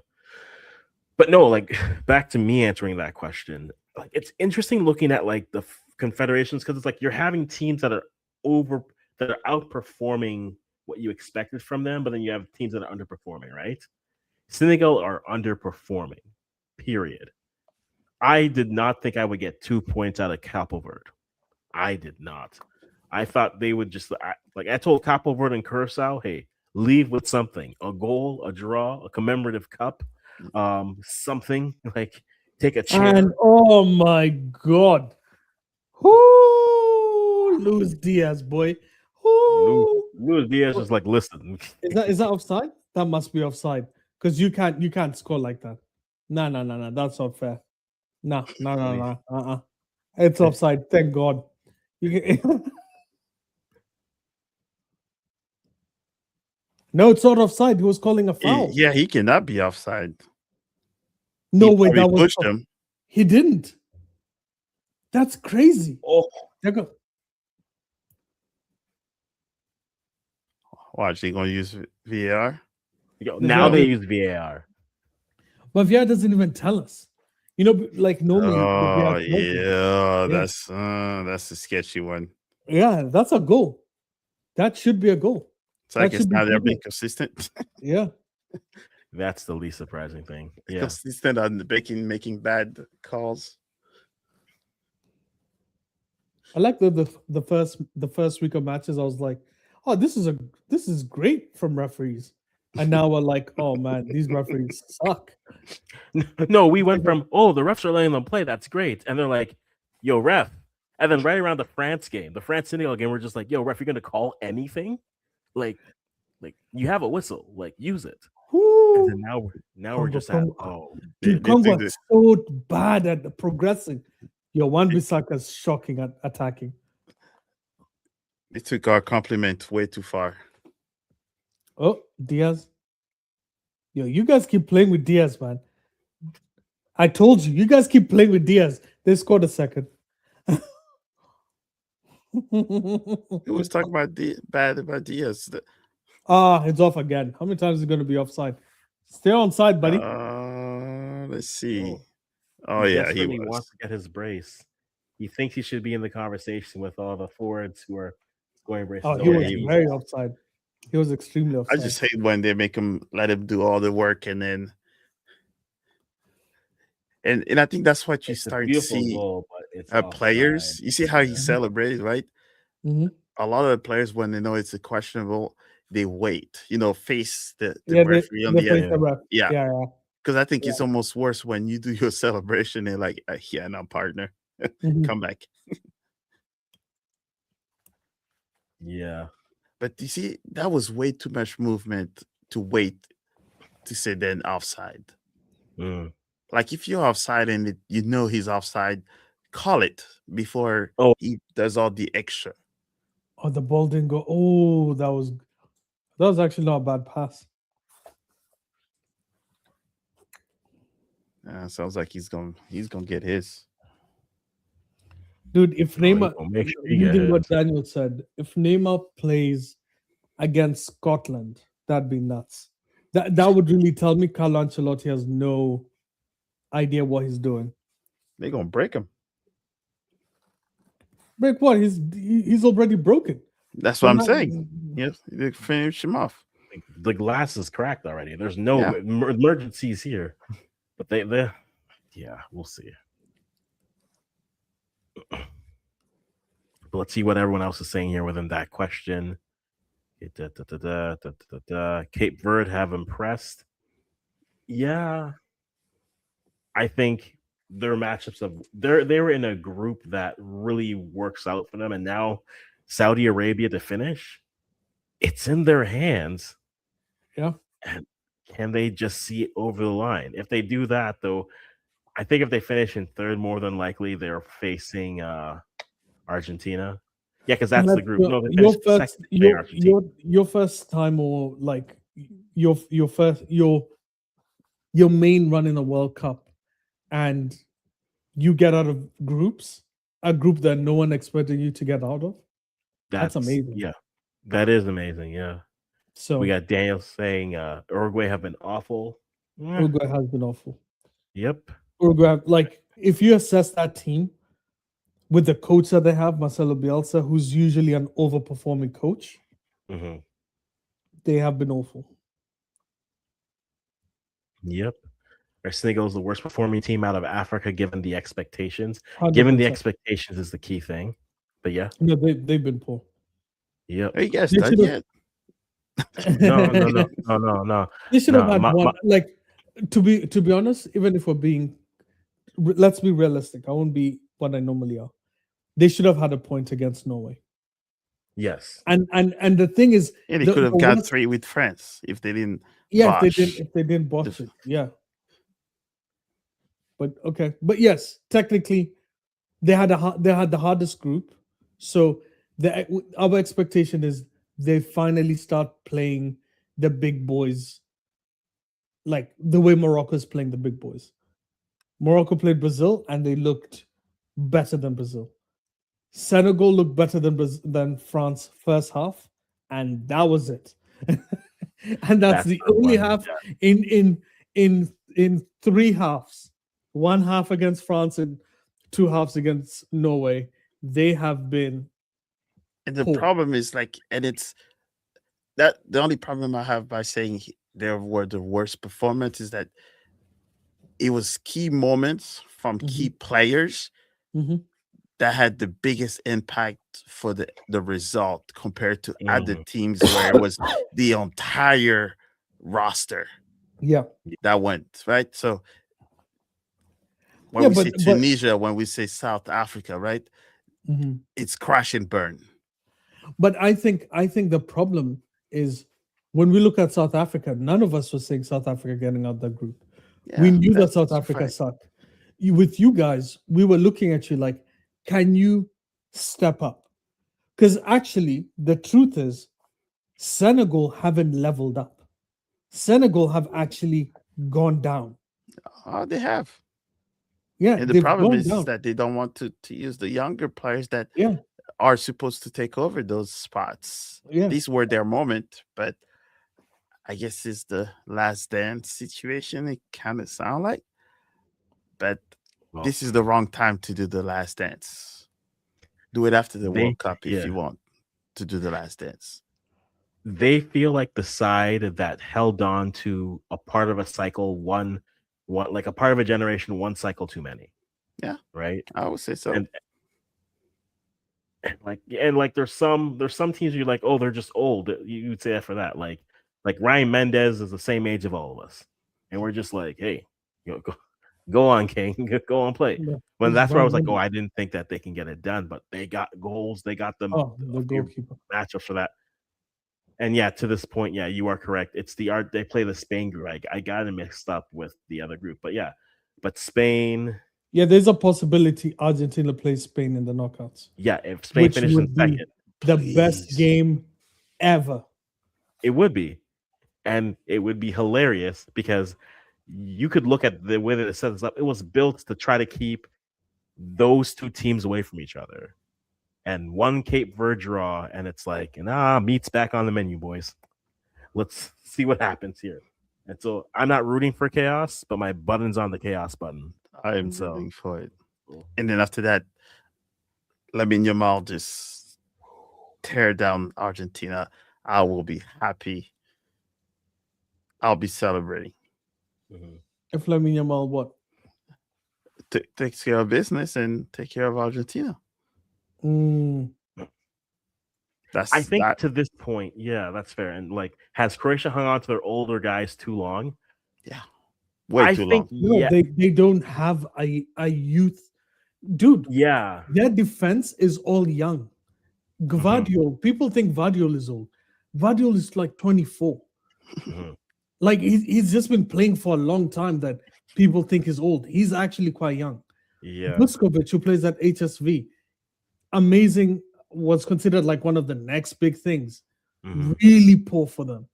But no, like back to me answering that question. Like it's interesting looking at like the confederations because it's like you're having teams that are outperforming what you expected from them, but then you have teams that are underperforming, right? Senegal are underperforming. Period. I did not think I would get 2 points out of Capo Verde. I did not. I thought they would just I told Capo Verde and Curacao, hey, leave with something, a goal, a draw, a commemorative cup, something like take a chair. And oh my god, who Luis Diaz, boy, Luis Diaz is like, listen, is that offside? That must be offside because you can't score like that. No, that's not fair. No. It's offside. Thank God. No, it's not offside. He was calling a foul. He cannot be offside. No way, that was pushed him. He didn't. That's crazy. Oh, watch, they gonna use VAR. Now they use VAR, but VAR doesn't even tell us. You know, like normally. Oh yeah, that's a sketchy one. Yeah, that's a goal. That should be a goal. It's like it's not being consistent. Yeah. That's the least surprising thing. Yeah. Consistent on making bad calls. I like the first week of matches. I was like, oh, this is great from referees. And now we're like, oh man, these referees suck. No, we went from, oh, the refs are letting them play. That's great. And they're like, yo, ref. And then right around the France game, the France-Senegal game, we're just like, yo, ref, you're going to call anything? Like you have a whistle. Like, use it. Woo. And then now we're just at, Dude, Congo is so bad at progressing. Yo, Wan-Bissaka is shocking at attacking. They took our compliment way too far. Oh, Diaz. Yo, you guys keep playing with Diaz, man. I told you guys keep playing with Diaz. They scored a second. He was talking about bad about Diaz. It's off again. How many times is it going to be offside? Stay on side, buddy. Let's see. He wants to get his brace. He thinks he should be in the conversation with all the forwards who are scoring braces. He was very offside. He was extremely offside. I just hate when they let him do all the work and then. And I think that's what you start to see players. You see how he celebrated, right? Mm-hmm. A lot of the players, when they know it's a questionable, they wait. Face the referee on the end. Yeah. Because I think it's almost worse when you do your celebration and like, no, partner, come back. Yeah. But you see, that was way too much movement to wait to say then offside. Mm. Like if you're offside and you know he's offside, call it before Oh, he does all the extra. Oh, the ball didn't go. Oh, that was actually not a bad pass. Sounds like he's gonna get his. Dude, if oh, he Neymar, gonna make sure he get reading what his. Daniel said, if Neymar plays against Scotland, that'd be nuts. That would really tell me Carlo Ancelotti has no idea what he's doing. They're gonna break him. Break what? He's already broken. That's what They're I'm not- saying. Yes, they finish him off. The glass is cracked already. There's no Yeah. emergencies here, but they yeah, we'll see. But let's see what everyone else is saying here within that question. Cape Verde have impressed. Yeah, I think their matchups of they were in a group that really works out for them, and now Saudi Arabia to finish, it's in their hands. Yeah. And can they just see it over the line? If they do that, though, I think if they finish in third, more than likely they're facing Argentina. Yeah, because that's the group. No, they your finished first second. They Argentina. your first time, or like your first your main run in the World Cup, and you get out of groups, a group that no one expected you to get out of. That's amazing. Yeah, that is amazing. Yeah. So We got Daniel saying Uruguay have been awful. Uruguay has been awful. Yep. Uruguay, like if you assess that team with the coach that they have, Marcelo Bielsa, who's usually an overperforming coach, hmm they have been awful. Yep. Senegal is the worst performing team out of Africa, given the expectations. 100%. Given the expectations is the key thing. But yeah. No, they've been poor. Yep. Hey, guys, They done should've- yet? No. They should have No, had one. Like to be honest, even if we're being, let's be realistic. I won't be what I normally are. They should have had a point against Norway. Yes. And the thing is, And they the- could have the got worst- 3 with France if they didn't. Yeah, Bosh. if they didn't botch it, yeah. But okay, but yes, technically, they had the hardest group. So our expectation is they finally start playing the big boys, like the way Morocco's playing the big boys. Morocco played Brazil and they looked better than Brazil. Senegal looked better than France first half, and that was it. And that's the only half in 3 halves. 1 half against France and 2 halves against Norway. They have been. And the poor. problem is like, and it's that the only problem I have by saying they were the worst performance is that it was key moments from key players Mhm. that had the biggest impact for the result compared to other teams where it was the entire roster Yeah. that went, right? So when we say Tunisia, when we say South Africa, right? Mhm. It's crash and burn. But I think the problem is when we look at South Africa, none of us was saying South Africa getting out that group. We knew that South Africa sucked. With you guys, we were looking at you like, can you step up? Because actually, the truth is, Senegal haven't leveled up. Senegal have actually gone down. Oh, they have. Yeah, and the problem is that they don't want to use the younger players that are supposed to take over those spots. Yeah. These were their moment, but I guess it's the last dance situation. It kind of sound like, but this is the wrong time to do the last dance. Do it after the World Cup if you want to do the last dance. They feel like the side that held on to a part of a cycle, one like a part of a generation, one cycle too many. Yeah, right. I would say so. And there's some teams you're like, oh, they're just old. You'd say that for that. Like Ryan Mendez is the same age of all of us, and we're just like, hey, go on, King, go on, play. When that's where I was like, oh, I didn't think that they can get it done, but they got goals, they got the goalkeeper matchups for that. And yeah, to this point, yeah, you are correct. It's the art they play the Spain group. I got it mixed up with the other group, but yeah, but Spain, Yeah, there's a possibility Argentina plays Spain in the knockouts, yeah, if Spain which finishes in would be second, the best Please. game ever. it would be, and it would be hilarious because you could look at the way that it set this up. It was built to try to keep those two teams away from each other. And one Cape Verde draw, and it's like, meat's back on the menu, boys. Let's see what happens here. And so I'm not rooting for chaos, but my button's on the chaos button. I am So- rooting for it. And then after that, Lamine Yamal just tear down Argentina. I will be happy. I'll be celebrating. Mhm. If Lamine Yamal what? Takes care of business and take care of Argentina. Mm, That's I think that. to this point, yeah, that's fair. And like, has Croatia hung on to their older guys too long? Way I too think, long. no, yeah, they don't have a youth, dude. yeah. Their defense is all young. Gvardiol, people think Gvardiol is old. Gvardiol is like 24. Mhm. Like he's just been playing for a long time that people think is old. He's actually quite young. Yeah. Vuskovic, who plays at HSV, amazing, was considered like one of the next big things. Mhm. Really poor for them.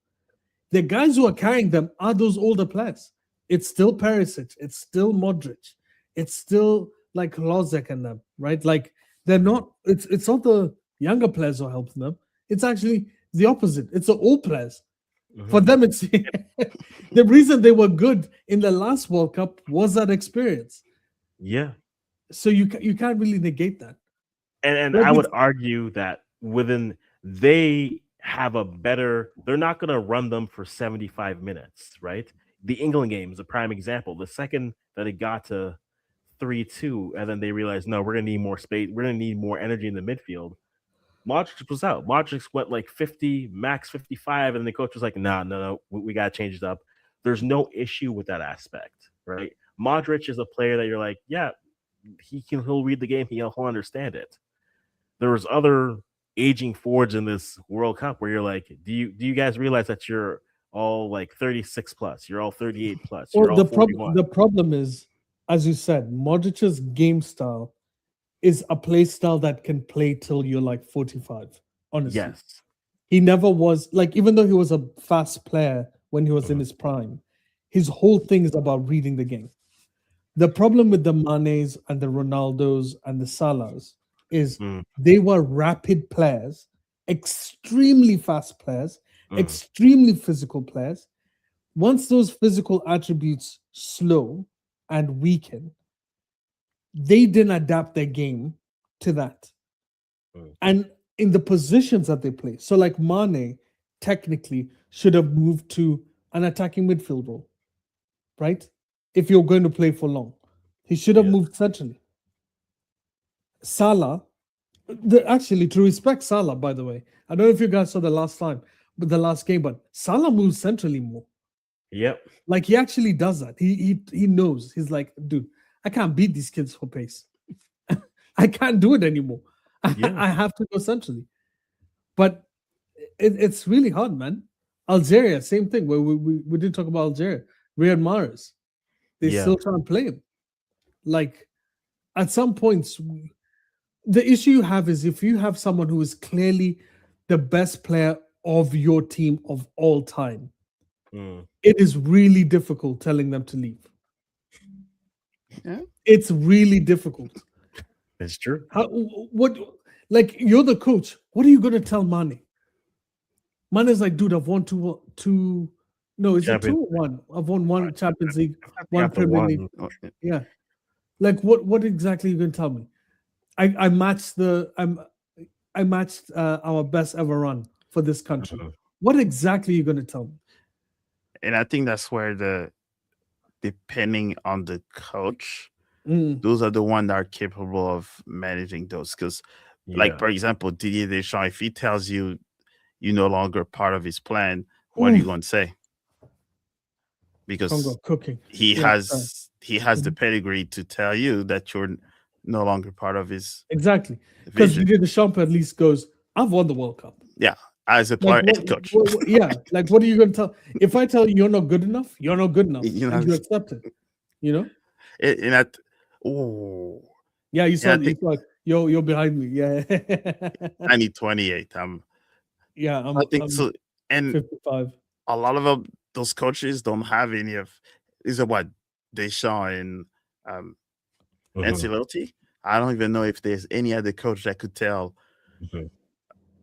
The guys who are carrying them are those older players. It's still Perisic, it's still Modric, it's still like Lozek and them, right? Like they're not. It's not the younger players who are helping them. It's actually the opposite. It's the old players. For Mhm. them, it's the reason they were good in the last World Cup was that experience. Yeah. So you can't really negate that. And But I would with- argue that they have a better, they're not going to run them for 75 minutes, right? The England game is a prime example. The second that it got to 3-2, and then they realized, no, we're going to need more space. We're going to need more energy in the midfield. Modric was out. Modric went like 50, max 55, and the coach was like, no, we got to change it up. There's no issue with that aspect, right? Modric is a player that you're like, yeah, he'll read the game, he'll understand it. There was other aging forwards in this World Cup where you're like, do you guys realize that you're all like 36 plus, you're all 38 plus, you're Or all 41? the problem is, as you said, Modric's game style is a play style that can play till you're like 45. Honestly, Yes. he never was like, even though he was a fast player when he was in Mhm. his prime, his whole thing is about reading the game. The problem with the Manes and the Ronaldos and the Salahs is Mm. they were rapid players, extremely fast players, Mm. extremely physical players. Once those physical attributes slow and weaken, they didn't adapt their game to that. Mm. And in the positions that they play. So, like Mane, technically, should have moved to an attacking midfield role, right? If you're going to play for long, he should have Yeah. moved centrally. Salah, actually, to respect Salah, by the way, I don't know if you guys saw the last time, but the last game, but Salah moves centrally more. Yep. Like he actually does that. He knows. He's like, dude, I can't beat these kids for pace. I can't do it anymore. Yeah. I have to go centrally. But it's really hard, man. Algeria, same thing. We didn't talk about Algeria. Riyad Mahrez, they Yeah. still try and play him. Like at some points, the issue you have is if you have someone who is clearly the best player of your team of all time, Mm. it is really difficult telling them to leave. Yeah. It's really difficult. It's true. What, like, you're the coach. What are you going to tell Mane? Mane's like, dude, I've won two. No, is it Champions- 2 or 1? I've won one Champions League, one Got the Premier one. League. Oh, Yeah. Like, what exactly are you going to tell me? I matched I matched our best ever run for this country. Mhm. What exactly are you going to tell me? And I think that's where depending on the coach, Mm, those are the ones that are capable of managing those. Because, like, Yeah. for example, Didier Deschamps, if he tells you you're no longer part of his plan, what are you Oof. going to say? Because Congo cooking. he Yeah, has the pedigree to tell you that you're no longer part of his Exactly. Because vision. Didier Deschamps at least goes, I've won the World Cup. Yeah, as a Like player what, and coach. yeah, like what are you gonna tell? If I tell you you're not good enough, you're not good enough, You know, and you accept it. You know? and that. Oh, Yeah, you and saw I you think saw you're behind me. Yeah. I need 28. Yeah, I think I'm so. And 55. a lot of those coaches don't have any of. These are what Deschamps and um, Mhm, Ancelotti. I don't even know if there's any other coach that could tell mhm.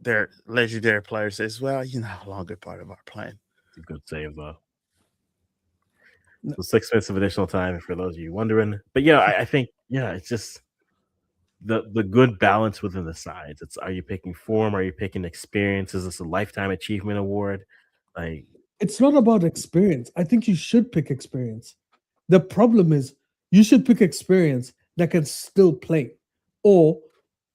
their legendary players says, "Well, you're no longer part of our plan." It's a good save though. No, So 6 minutes of additional time for those of you wondering. But yeah, I think it's just the good balance within the sides. It's, are you picking form? Are you picking experience? Is this a lifetime achievement award? Like, it's not about experience. I think you should pick experience. The problem is you should pick experience that can still play. Or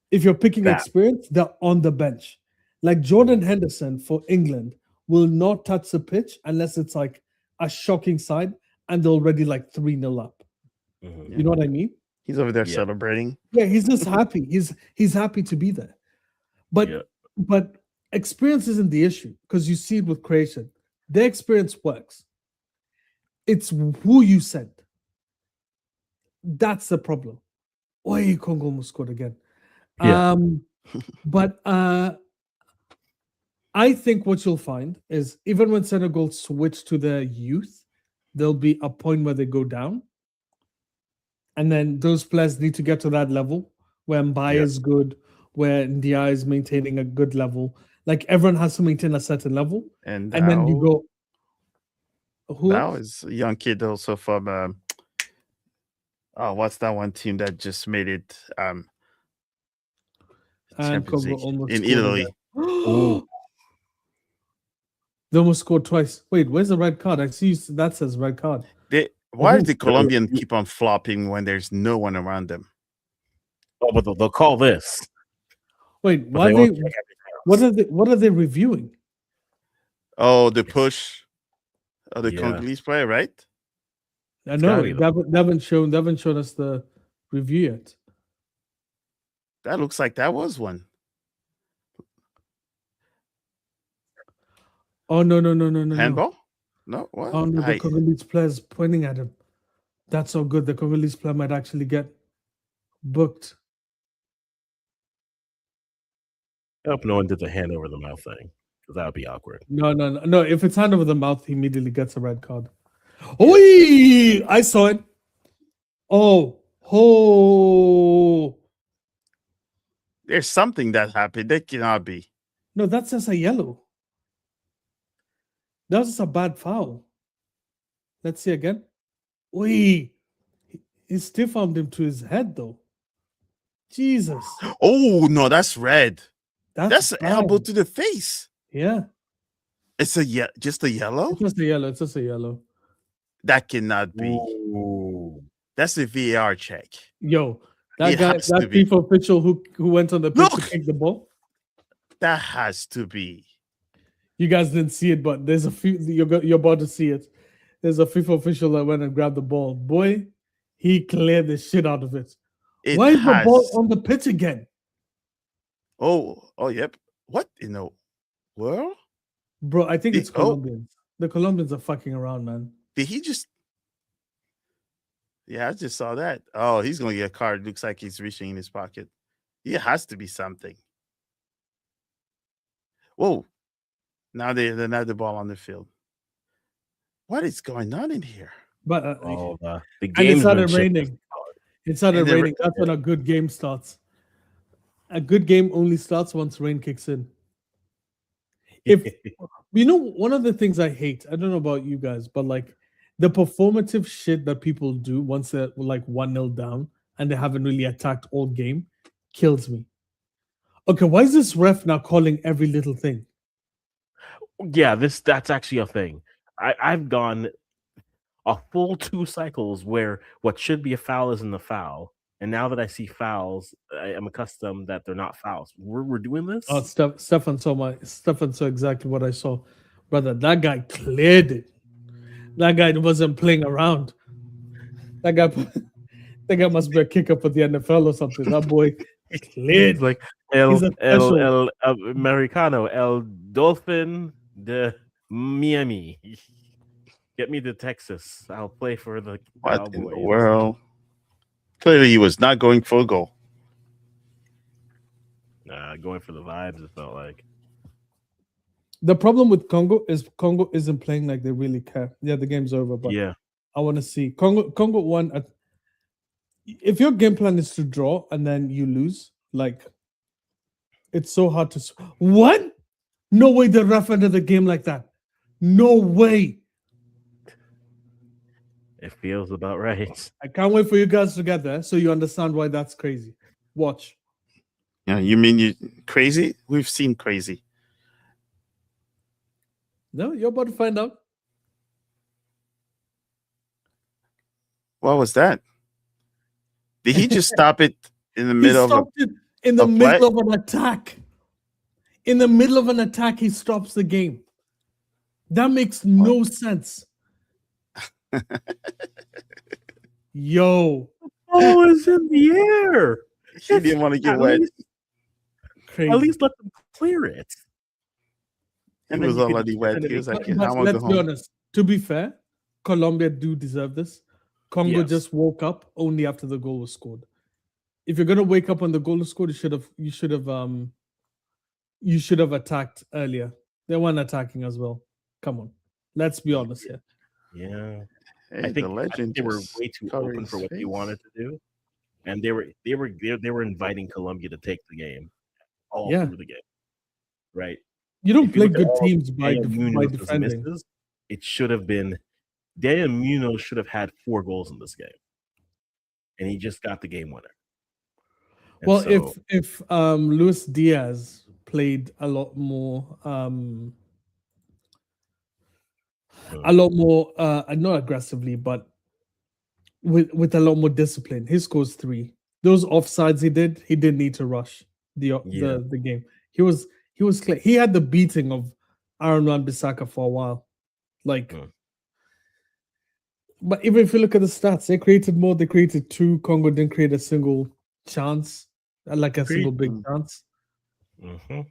if you're picking that. experience, they're on the bench. Like Jordan Henderson for England will not touch the pitch unless it's like a shocking side and they're already like 3-0 up. Mhm. You know what I mean? He's over there Yeah. celebrating. Yeah, he's just happy. He's happy to be there. But Yeah. but experience isn't the issue because you see it with creation. Their experience works. It's who you send. That's the problem. Oi, Congo almost scored again. Yeah. But I think what you'll find is even when Senegal switch to their youth, there'll be a point where they go down. And then those players need to get to that level where Mbaye Yeah. is good, where Ndia is maintaining a good level. Like everyone has to maintain a certain level. And And then you go, who Now else? is a young kid also from oh, what's that one team that just made it And Champions Congo League almost in scored Italy? again. They almost scored twice. Wait, where's the red card? I see that says red card. Why does who? the Colombian keep on flopping when there's no one around them? Oh, but they'll call this. Wait, But why they they? won't check everything else. What are they reviewing? Oh, the push of the Yeah. Congolese player, right? I It's know gotta be they haven't shown us the review yet. That looks like that was one. Oh no. Handball? No, what? Oh no, the Congolese player's pointing at him. That's so good. The Congolese player might actually get booked. I hope no one did the hand over the mouth thing because that would be awkward. No. If it's hand over the mouth, he immediately gets a red card. Oh, I saw it. Oh. There's something that happened. That cannot be. No, that's just a yellow. That was just a bad foul. Let's see again. He stiff armed him to his head though. Jesus. Oh no, that's red. That's an bad. elbow to the face. Yeah. It's just a yellow? It's just a yellow. It's just a yellow. That cannot be. Ooh. That's a VAR check. Yo, that It guy, has to that be. FIFA official who went on the pitch to Look! kick the ball. That has to be. You guys didn't see it, but there's a few. You're about to see it. There's a FIFA official that went and grabbed the ball. Boy, he cleared the shit out of it. Why is the ball on the pitch again? Oh, yep. What in the world? Bro, I think it's Colombians. The Colombians are fucking around, man. Did he just? Yeah, I just saw that. Oh, he's gonna get a card. Looks like he's reaching in his pocket. It has to be something. Whoa! Now they have the ball on the field. What is going on in here? But the and it started gamesmanship. raining. It started raining. That's when a good game starts. A good game only starts once rain kicks in. If you know, one of the things I hate, I don't know about you guys, but like the performative shit that people do once they're like 1-0 down and they haven't really attacked all game kills me. Okay, why is this ref now calling every little thing? Yeah, that's actually a thing. I've gone a full 2 cycles where what should be a foul isn't a foul. And now that I see fouls, I am accustomed that they're not fouls. We're doing this? Oh, Stefan saw exactly what I saw. Brother, that guy cleared it. That guy wasn't playing around. That guy must be a kicker for the NFL or something. That boy Cleared. It's like He's a special. El Americano, El Dolphin de Miami. Get me to Texas. I'll play for the What in the Cowboys. world? Clearly, he was not going for a goal. Going for the vibes, it felt like. The problem with Congo is Congo isn't playing like they really care. Yeah, the game's over, but Yeah. I want to see Congo won. If your game plan is to draw and then you lose, like it's so hard to. What? No way the ref ended the game like that. No way. It feels about right. I can't wait for you guys to get there so you understand why that's crazy. Watch. Yeah, you mean you crazy? We've seen crazy. No, you're about to find out. What was that? Did he just stop it in the He middle of stopped it in the a play? middle of an attack. In the middle of an attack, he stops the game. That makes no sense. Yo, Oh, it's in the air. He didn't want to get At wet. least, crazy. at least let them clear it. He And then was you could- already wet. and then He was it- like, But I want to let's go be home. honest. To be fair, Colombia do deserve this. Congo Yes. just woke up only after the goal was scored. If you're gonna wake up when the goal was scored, you should have attacked earlier. They weren't attacking as well. Come on, let's be honest here. Yeah. Hey, I think they were just way too covered open his for what they face. wanted to do, and they were inviting Colombia to take the game all Yeah. through the game, right? You don't If you play look at good all of teams by Daniel by Munoz's defending. misses, it should have been Daniel Munoz should have had 4 goals in this game, and he just got the game winner. And Well, so, if Luis Diaz played a lot more not aggressively, but with a lot more discipline, he scores 3. Those offsides he didn't need to rush Yeah. the game. He was clear. He had the beating of Aaron Wan-Bissaka for a while. Like, but even if you look at the stats, they created more. They created 2. Congo didn't create a single chance, like a single big chance. mhm.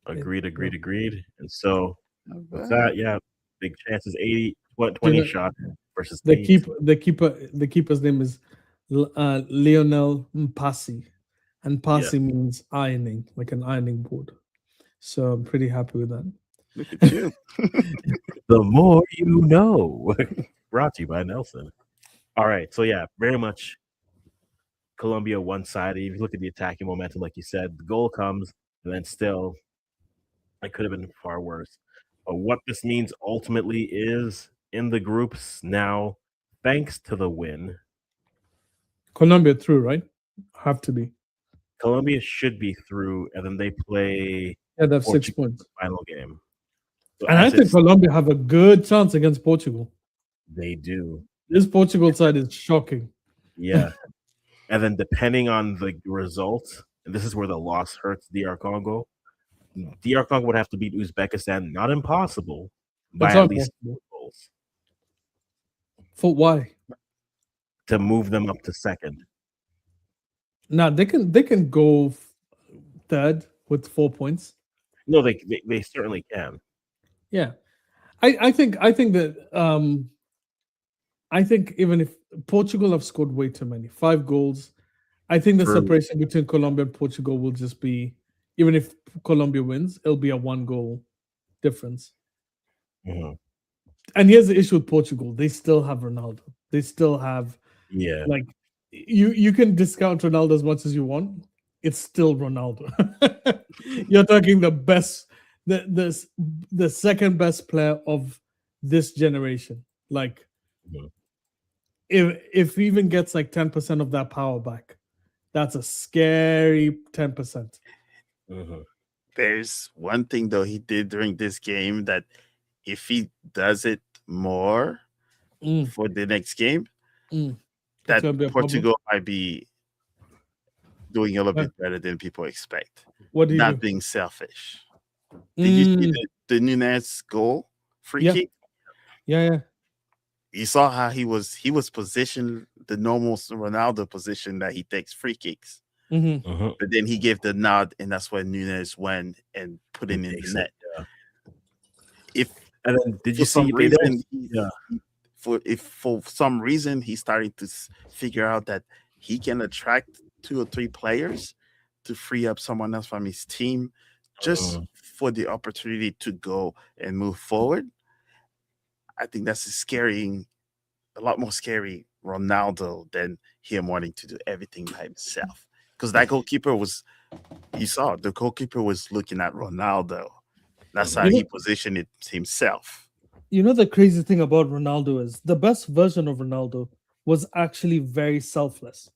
Agreed. And so with that, yeah, big chances 20 shot versus The 8. the keeper's name is Lionel Mpasi, and Pasi means ironing, like an ironing board. So I'm pretty happy with that. Look at you. The more you know. Brought to you by Nelson. All right, so yeah, very much Colombia one-sided. If you look at the attacking momentum, like you said, the goal comes, and then still, it could have been far worse. But what this means ultimately is in the groups now, thanks to the win, Colombia through, right? Have to be. Colombia should be through, and then they play Yeah, they have 6 Portugal points. final game. So And I as think it's- Colombia have a good chance against Portugal. they do. This Portugal side is shocking. Yeah. And then depending on the results, and this is where the loss hurts DR Congo. DR Congo would have to beat Uzbekistan, not impossible, by It's at not least possible. 4 goals For why? to move them up to second. Now they can go third with 4 points. No, they certainly can. Yeah, I think that I think even if Portugal have scored way too many, 5 goals, I think the True. separation between Colombia and Portugal will just be, even if Colombia wins, it'll be a 1 goal difference. Mhm. And here's the issue with Portugal: they still have Ronaldo. They still have Yeah. like you can discount Ronaldo as much as you want. It's still Ronaldo. You're talking the best, the second best player of this generation. Like, Mhm. if he even gets like 10% of that power back, that's a scary 10%. Mhm. There's one thing though he did during this game that if he does it more for the next game, that gonna be a Portugal might be doing a little bit better than people expect. What do you Not do? being selfish. Did you see the Nunez goal free Yeah. kick? Yeah. you saw how he was positioned the normal Ronaldo position that he takes free kicks, Mhm. but then he gave the nod, and that's when Nunes went and put it in the Makes net. it, yeah. If And then did for you some see they don't? reason Yeah. if for some reason he's starting to figure out that he can attract 2 or 3 players to free up someone else from his team just Mhm. for the opportunity to go and move forward, I think that's a lot more scary Ronaldo than him wanting to do everything by himself. Because that goalkeeper was, you saw the goalkeeper was looking at Ronaldo. That's how You he know, positioned it himself. the crazy thing about Ronaldo is the best version of Ronaldo was actually very selfless.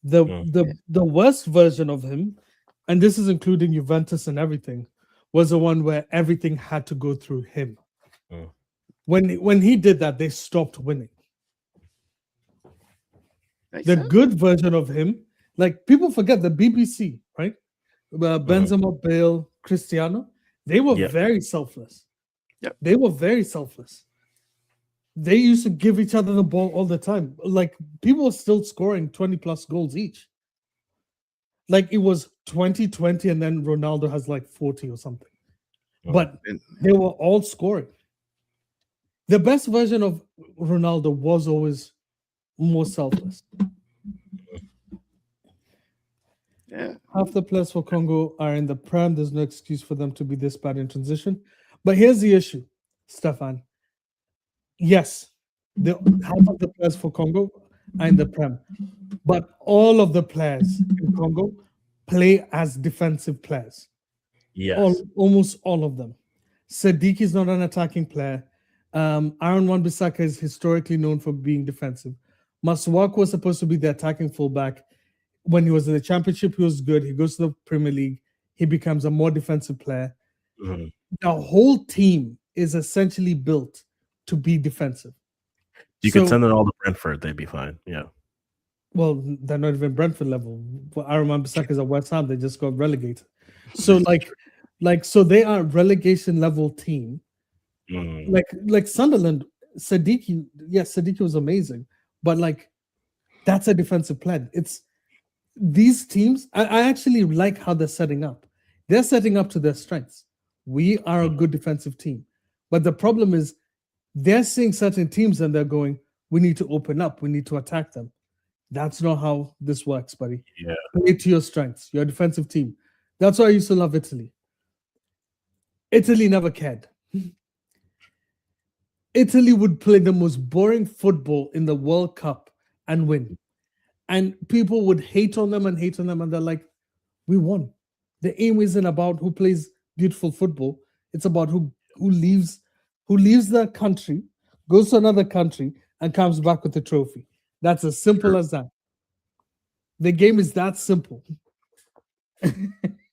The Mm. the the worst version of him, and this is including Juventus and everything, was the one where everything had to go through him. Mm. When he did that, they stopped winning. Makes The sense. good version of him, like people forget the BBC, right? Mhm. Benzema, Bale, Cristiano, they were Yeah. very selfless. Yep. They were very selfless. They used to give each other the ball all the time. Like people were still scoring 20 plus goals each. Like it was 2020 and then Ronaldo has like 40 or something. Mm. But And they were all scoring. The best version of Ronaldo was always more selfless. yeah, Half the players for Congo are in the Prem. There's no excuse for them to be this bad in transition. But here's the issue, Stefan. Yes, the half of the players for Congo are in the Prem, but all of the players in Congo play as defensive players. Yes. Almost all of them. Sadiq is not an attacking player. Aaron Wan-Bissaka is historically known for being defensive. Masuaku was supposed to be the attacking fullback. When he was in the championship, he was good. He goes to the Premier League. He becomes a more defensive player. Mhm. The whole team is essentially built to be defensive. You could So, send it all to Brentford; they'd be fine. Yeah. well, they're not even Brentford level. Well, Aaron Wan-Bissaka is at West Ham. They just got relegated. So, so they are relegation level team. Mm. Like Sunderland, Sadiki, yes, Sadiki was amazing, but like that's a defensive plan. It's these teams. I actually like how they're setting up. They're setting up to their strengths. We are a good defensive team, but the problem is they're seeing certain teams and they're going, "We need to open up. We need to attack them." That's not how this works, buddy. Yeah. Play to your strengths. You're a defensive team. That's why I used to love Italy. Italy never cared. Italy would play the most boring football in the World Cup and win. And people would hate on them and hate on them. And they're like, we won. The aim isn't about who plays beautiful football. It's about who leaves the country, goes to another country, and comes back with a trophy. That's as simple as that. The game is that simple.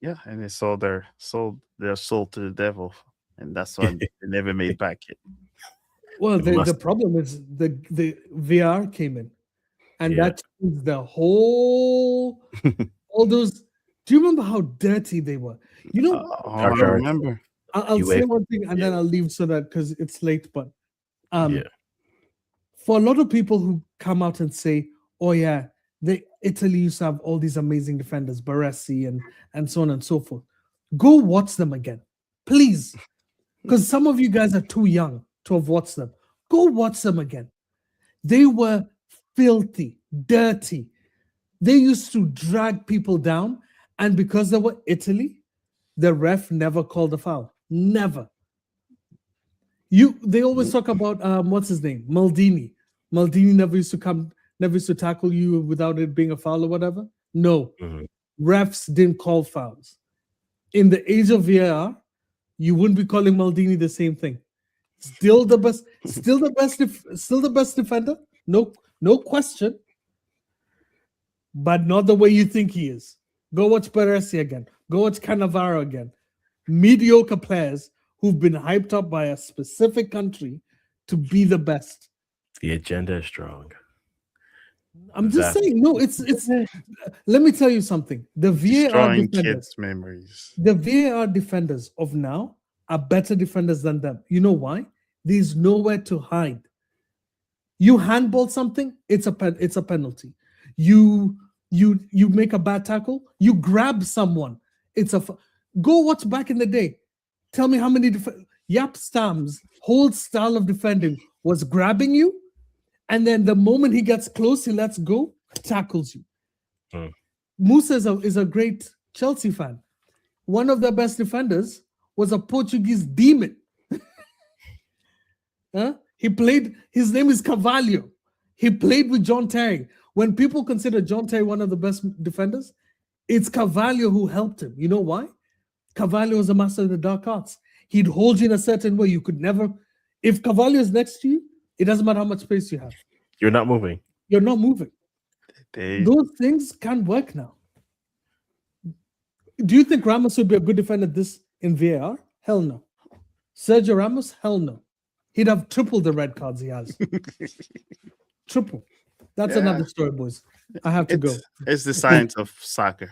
yeah, and they sold their soul to the devil, and that's why they never made back it. Well, It the must. problem is the VR came in, and Yeah. that changed the whole all those. Do you remember how dirty they were? You know, Oh, I Our remember. I'll say UEFA. one thing and then Yeah. I'll leave so that because it's late. But Yeah. for a lot of people who come out and say, "Oh yeah, Italy used to have all these amazing defenders, Baresi and so on and so forth," go watch them again, please, because some of you guys are too young to have watched them. Go watch them again. They were filthy, dirty. They used to drag people down, and because they were Italy, the ref never called a foul. Never. They always talk about what's his name? Maldini. Maldini never used to tackle you without it being a foul or whatever. No. Mhm. Refs didn't call fouls. In the age of VAR, you wouldn't be calling Maldini the same thing. Still the best, still the best defender. No question. But not the way you think he is. Go watch Baresi again. Go watch Cannavaro again. Mediocre players who've been hyped up by a specific country to be the best. The agenda is strong. I'm just That. saying, no, it's let me tell you something. Destroying kids' memories. The VAR defenders of now are better defenders than them. You know why? There's nowhere to hide. You handball something, it's a penalty. You make a bad tackle, you grab someone, it's go watch back in the day. Tell me how many Yap Stam's whole style of defending was grabbing you, and then the moment he gets close, he lets go, tackles you. Hmm. Musa is a great Chelsea fan. One of their best defenders was a Portuguese demon. Huh? He played, his name is Carvalho. He played with John Terry. When people consider John Terry one of the best defenders, it's Carvalho who helped him. You know why? Carvalho was a master of the dark arts. He'd hold you in a certain way. You could never, if Carvalho is next to you, it doesn't matter how much space you have. You're not moving. You're not moving. They, Those things can't work now. Do you think Ramos would be a good defender this in VAR? Hell no. Sergio Ramos? Hell no. He'd have triple the red cards he has. Triple. That's Yeah. another story, boys. I have to go. It's the science of soccer.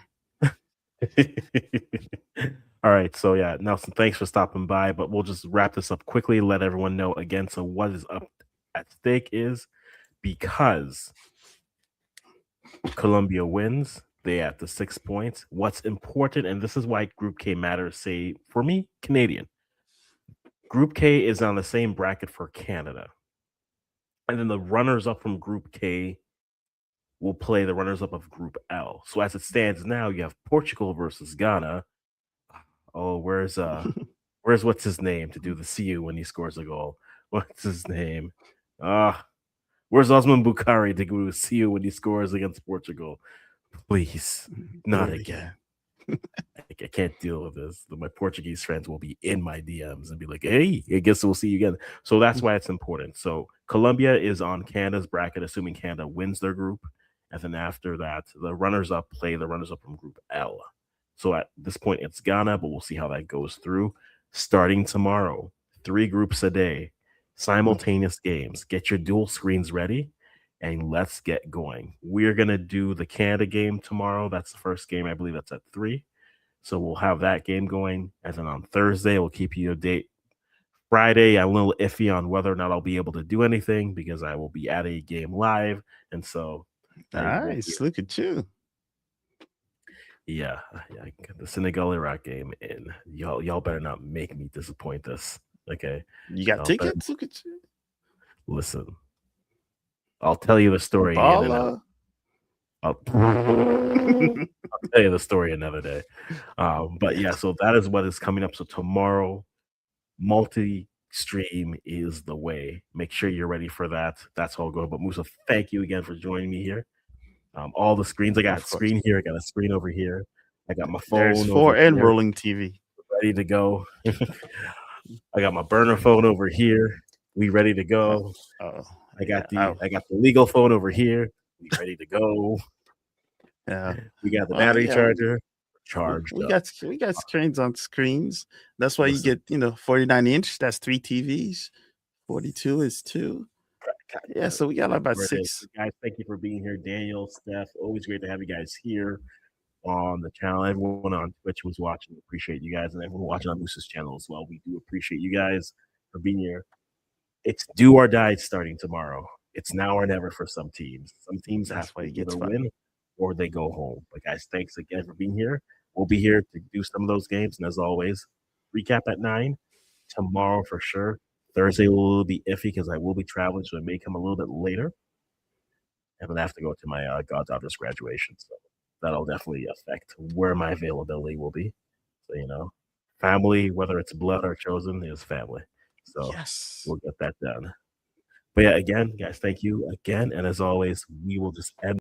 All right, so yeah, Nelson, thanks for stopping by, but we'll just wrap this up quickly, let everyone know again. So what is up at stake is because Colombia wins, they at the 6 points. What's important, and this is why Group K matters, say for me, Canadian. Group K is on the same bracket for Canada. And then the runners up from Group K will play the runners up of Group L. So as it stands now, you have Portugal versus Ghana. Oh, where's what's his name to do the CU when he scores a goal? What's his name? Where's Osman Bukhari to do the CU when he scores against Portugal? Please, not again. I can't deal with this. My Portuguese friends will be in my DMs and be like, hey, I guess we'll see you again. So that's why it's important. So Colombia is on Canada's bracket, assuming Canada wins their group. And then after that, the runners-up play the runners-up from Group L. So at this point, it's Ghana, but we'll see how that goes through. Starting tomorrow, 3 groups a day, simultaneous games. Get your dual screens ready, and let's get going. We're going to do the Canada game tomorrow. That's the first game. I believe that's at 3. So we'll have that game going. And then on Thursday, we'll keep you a date. Friday, I'm a little iffy on whether or not I'll be able to do anything because I will be at a game live. And so Nice. Look at you. Yeah, I got the Senegal Iraq game in. Y'all better not make me disappoint this. Okay. You got tickets? Look at you. Listen. I'll tell you the story again. I'll tell you the story another day. But yeah, so that is what is coming up. So tomorrow, multi-stream is the way. Make sure you're ready for that. That's all good. But Musa, thank you again for joining me here. All the screens. I got a screen here. I got a screen over here. I got my phone. There's 4 and here, rolling TV. Ready to go. I got my burner phone over here. We ready to go. I got the legal phone over here. We ready to go. Yeah. We got the battery charger charged. We got screens on screens. That's why you get 49-inch. That's 3 TVs. 42 is 2. Yeah, so we got about 6. Guys, thank you for being here. Daniel, Steph, always great to have you guys here on the channel. Everyone on Twitch was watching. Appreciate you guys. And everyone watching on Moose's channel as well. We do appreciate you guys for being here. It's do or die starting tomorrow. It's now or never for some teams. Some teams have to either win or they go home. But guys, thanks again for being here. We'll be here to do some of those games. And as always, recap at 9. Tomorrow for sure. Thursday will be iffy because I will be traveling, so it may come a little bit later. And then I have to go to my goddaughter's graduation. So that'll definitely affect where my availability will be. So, family, whether it's blood or chosen, is family. So we'll get that done. But yeah, again, guys, thank you again. And as always, we will just end